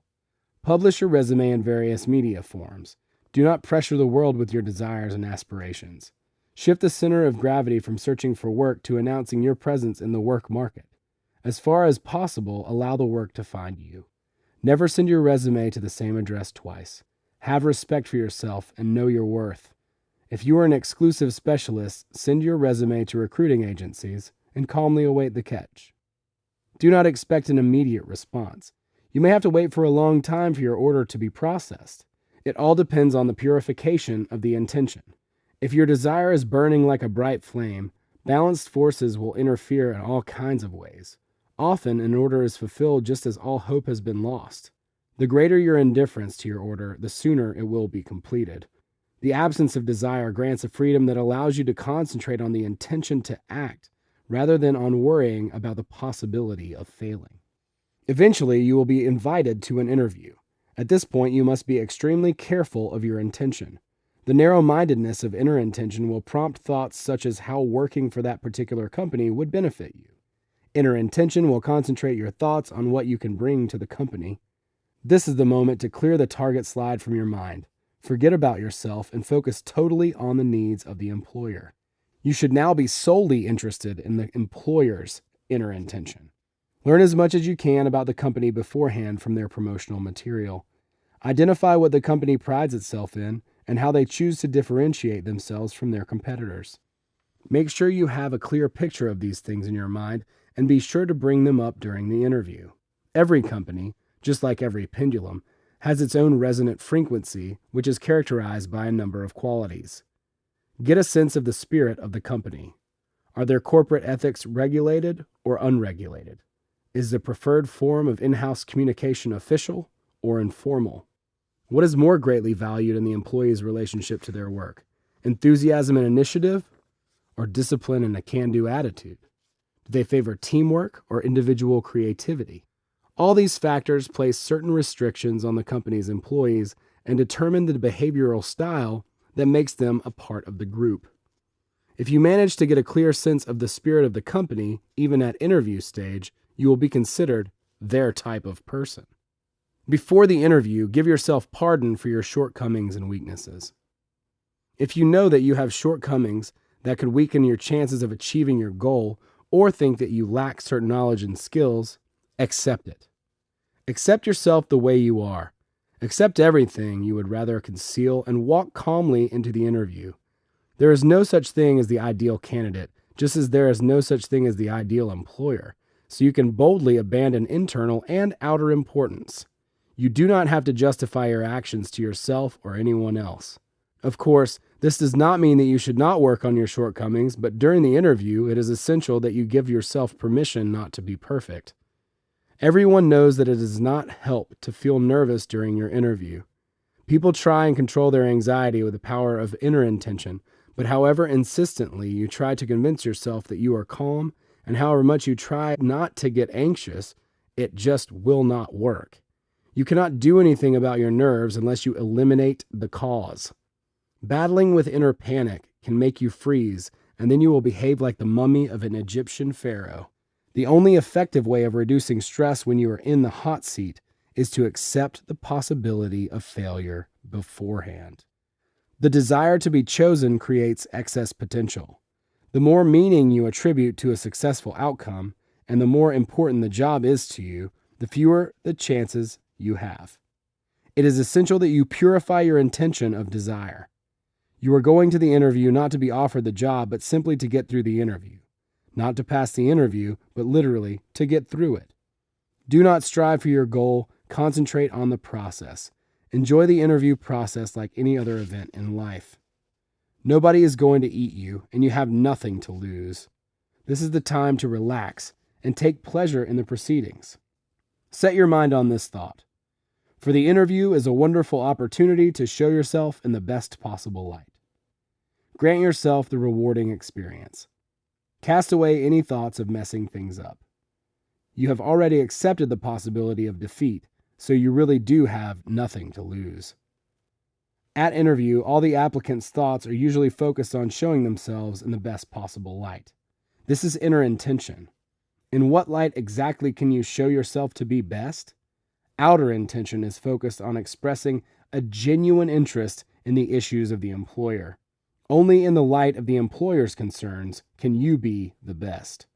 publish your resume in various media forms. Do not pressure the world with your desires and aspirations. Shift the center of gravity from searching for work to announcing your presence in the work market. As far as possible, allow the work to find you. Never send your resume to the same address twice. Have respect for yourself and know your worth. If you are an exclusive specialist, send your resume to recruiting agencies and calmly await the catch. Do not expect an immediate response. You may have to wait for a long time for your order to be processed. It all depends on the purification of the intention. If your desire is burning like a bright flame, balanced forces will interfere in all kinds of ways. Often, an order is fulfilled just as all hope has been lost. The greater your indifference to your order, the sooner it will be completed. The absence of desire grants a freedom that allows you to concentrate on the intention to act, rather than on worrying about the possibility of failing. Eventually, you will be invited to an interview. At this point, you must be extremely careful of your intention. The narrow-mindedness of inner intention will prompt thoughts such as how working for that particular company would benefit you. Inner intention will concentrate your thoughts on what you can bring to the company. This is the moment to clear the target slide from your mind. Forget about yourself and focus totally on the needs of the employer. You should now be solely interested in the employer's inner intention. Learn as much as you can about the company beforehand from their promotional material. Identify what the company prides itself in and how they choose to differentiate themselves from their competitors. Make sure you have a clear picture of these things in your mind and be sure to bring them up during the interview. Every company, just like every pendulum, has its own resonant frequency, which is characterized by a number of qualities. Get a sense of the spirit of the company. Are their corporate ethics regulated or unregulated? Is the preferred form of in-house communication official or informal? What is more greatly valued in the employee's relationship to their work? Enthusiasm and initiative, or discipline and a can-do attitude? Do they favor teamwork or individual creativity? All these factors place certain restrictions on the company's employees and determine the behavioral style that makes them a part of the group. If you manage to get a clear sense of the spirit of the company, even at interview stage, you will be considered their type of person. Before the interview, give yourself pardon for your shortcomings and weaknesses. If you know that you have shortcomings that could weaken your chances of achieving your goal, or think that you lack certain knowledge and skills, accept it. Accept yourself the way you are. Accept everything you would rather conceal and walk calmly into the interview. There is no such thing as the ideal candidate, just as there is no such thing as the ideal employer, so you can boldly abandon internal and outer importance. You do not have to justify your actions to yourself or anyone else. Of course, this does not mean that you should not work on your shortcomings, but during the interview, it is essential that you give yourself permission not to be perfect. Everyone knows that it does not help to feel nervous during your interview. People try and control their anxiety with the power of inner intention, but however insistently you try to convince yourself that you are calm, and however much you try not to get anxious, it just will not work. You cannot do anything about your nerves unless you eliminate the cause. Battling with inner panic can make you freeze, and then you will behave like the mummy of an Egyptian pharaoh. The only effective way of reducing stress when you are in the hot seat is to accept the possibility of failure beforehand. The desire to be chosen creates excess potential. The more meaning you attribute to a successful outcome, and the more important the job is to you, the fewer the chances you have. It is essential that you purify your intention of desire. You are going to the interview not to be offered the job, but simply to get through the interview. Not to pass the interview, but literally to get through it. Do not strive for your goal, concentrate on the process. Enjoy the interview process like any other event in life. Nobody is going to eat you, and you have nothing to lose. This is the time to relax and take pleasure in the proceedings. Set your mind on this thought. For the interview is a wonderful opportunity to show yourself in the best possible light. Grant yourself the rewarding experience. Cast away any thoughts of messing things up. You have already accepted the possibility of defeat, so you really do have nothing to lose. At interview, all the applicants' thoughts are usually focused on showing themselves in the best possible light. This is inner intention. In what light exactly can you show yourself to be best? Outer intention is focused on expressing a genuine interest in the issues of the employer. Only in the light of the employer's concerns can you be the best.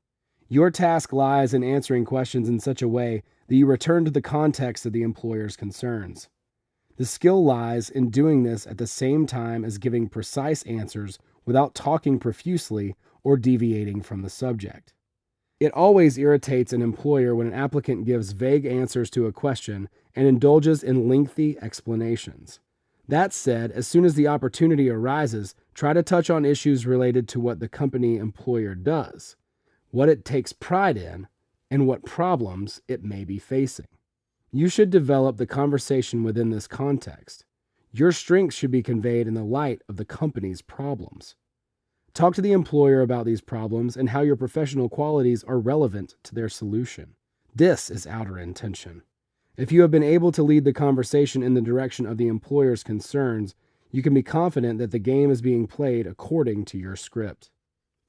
Your task lies in answering questions in such a way that you return to the context of the employer's concerns. The skill lies in doing this at the same time as giving precise answers without talking profusely or deviating from the subject. It always irritates an employer when an applicant gives vague answers to a question and indulges in lengthy explanations. That said, as soon as the opportunity arises, try to touch on issues related to what the company employer does, what it takes pride in, and what problems it may be facing. You should develop the conversation within this context. Your strengths should be conveyed in the light of the company's problems. Talk to the employer about these problems and how your professional qualities are relevant to their solution. This is outer intention. If you have been able to lead the conversation in the direction of the employer's concerns, you can be confident that the game is being played according to your script.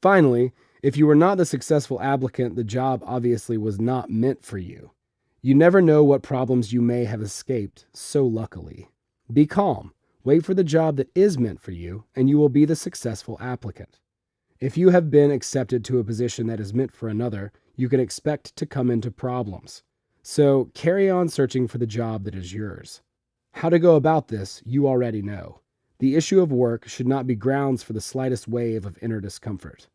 Finally, if you were not the successful applicant, the job obviously was not meant for you. You never know what problems you may have escaped so luckily. Be calm. Wait for the job that is meant for you, and you will be the successful applicant. If you have been accepted to a position that is meant for another, you can expect to come into problems. So carry on searching for the job that is yours. How to go about this, you already know. The issue of work should not be grounds for the slightest wave of inner discomfort.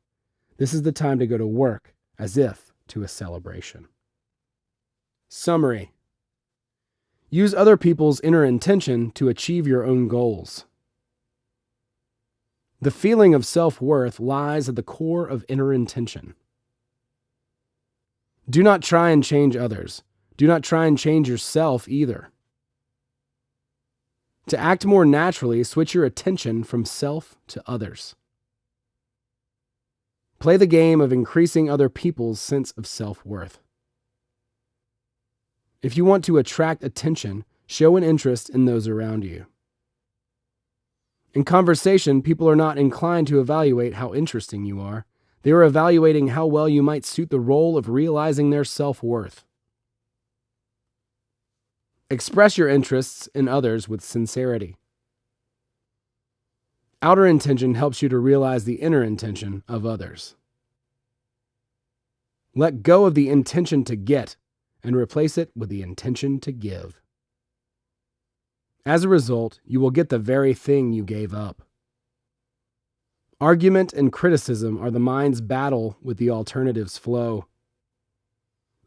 This is the time to go to work, as if to a celebration. Summary. Use other people's inner intention to achieve your own goals. The feeling of self-worth lies at the core of inner intention. Do not try and change others. Do not try and change yourself either. To act more naturally, switch your attention from self to others. Play the game of increasing other people's sense of self-worth. If you want to attract attention, show an interest in those around you. In conversation, people are not inclined to evaluate how interesting you are. They are evaluating how well you might suit the role of realizing their self-worth. Express your interests in others with sincerity. Outer intention helps you to realize the inner intention of others. Let go of the intention to get and replace it with the intention to give. As a result, you will get the very thing you gave up. Argument and criticism are the mind's battle with the alternative's flow.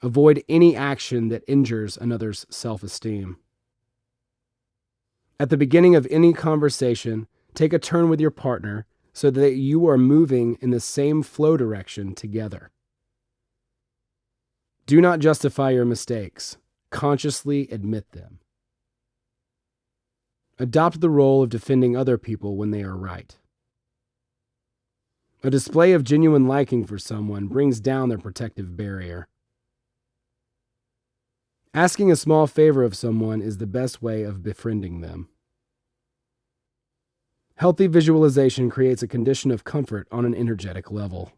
Avoid any action that injures another's self-esteem. At the beginning of any conversation, take a turn with your partner so that you are moving in the same flow direction together. Do not justify your mistakes. Consciously admit them. Adopt the role of defending other people when they are right. A display of genuine liking for someone brings down their protective barrier. Asking a small favor of someone is the best way of befriending them. Healthy visualization creates a condition of comfort on an energetic level.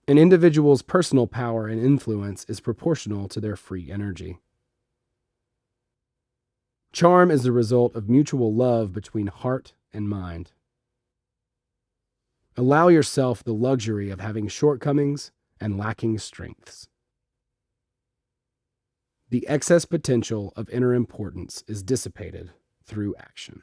An individual's personal power and influence is proportional to their free energy. Charm is the result of mutual love between heart and mind. Allow yourself the luxury of having shortcomings and lacking strengths. The excess potential of inner importance is dissipated through action.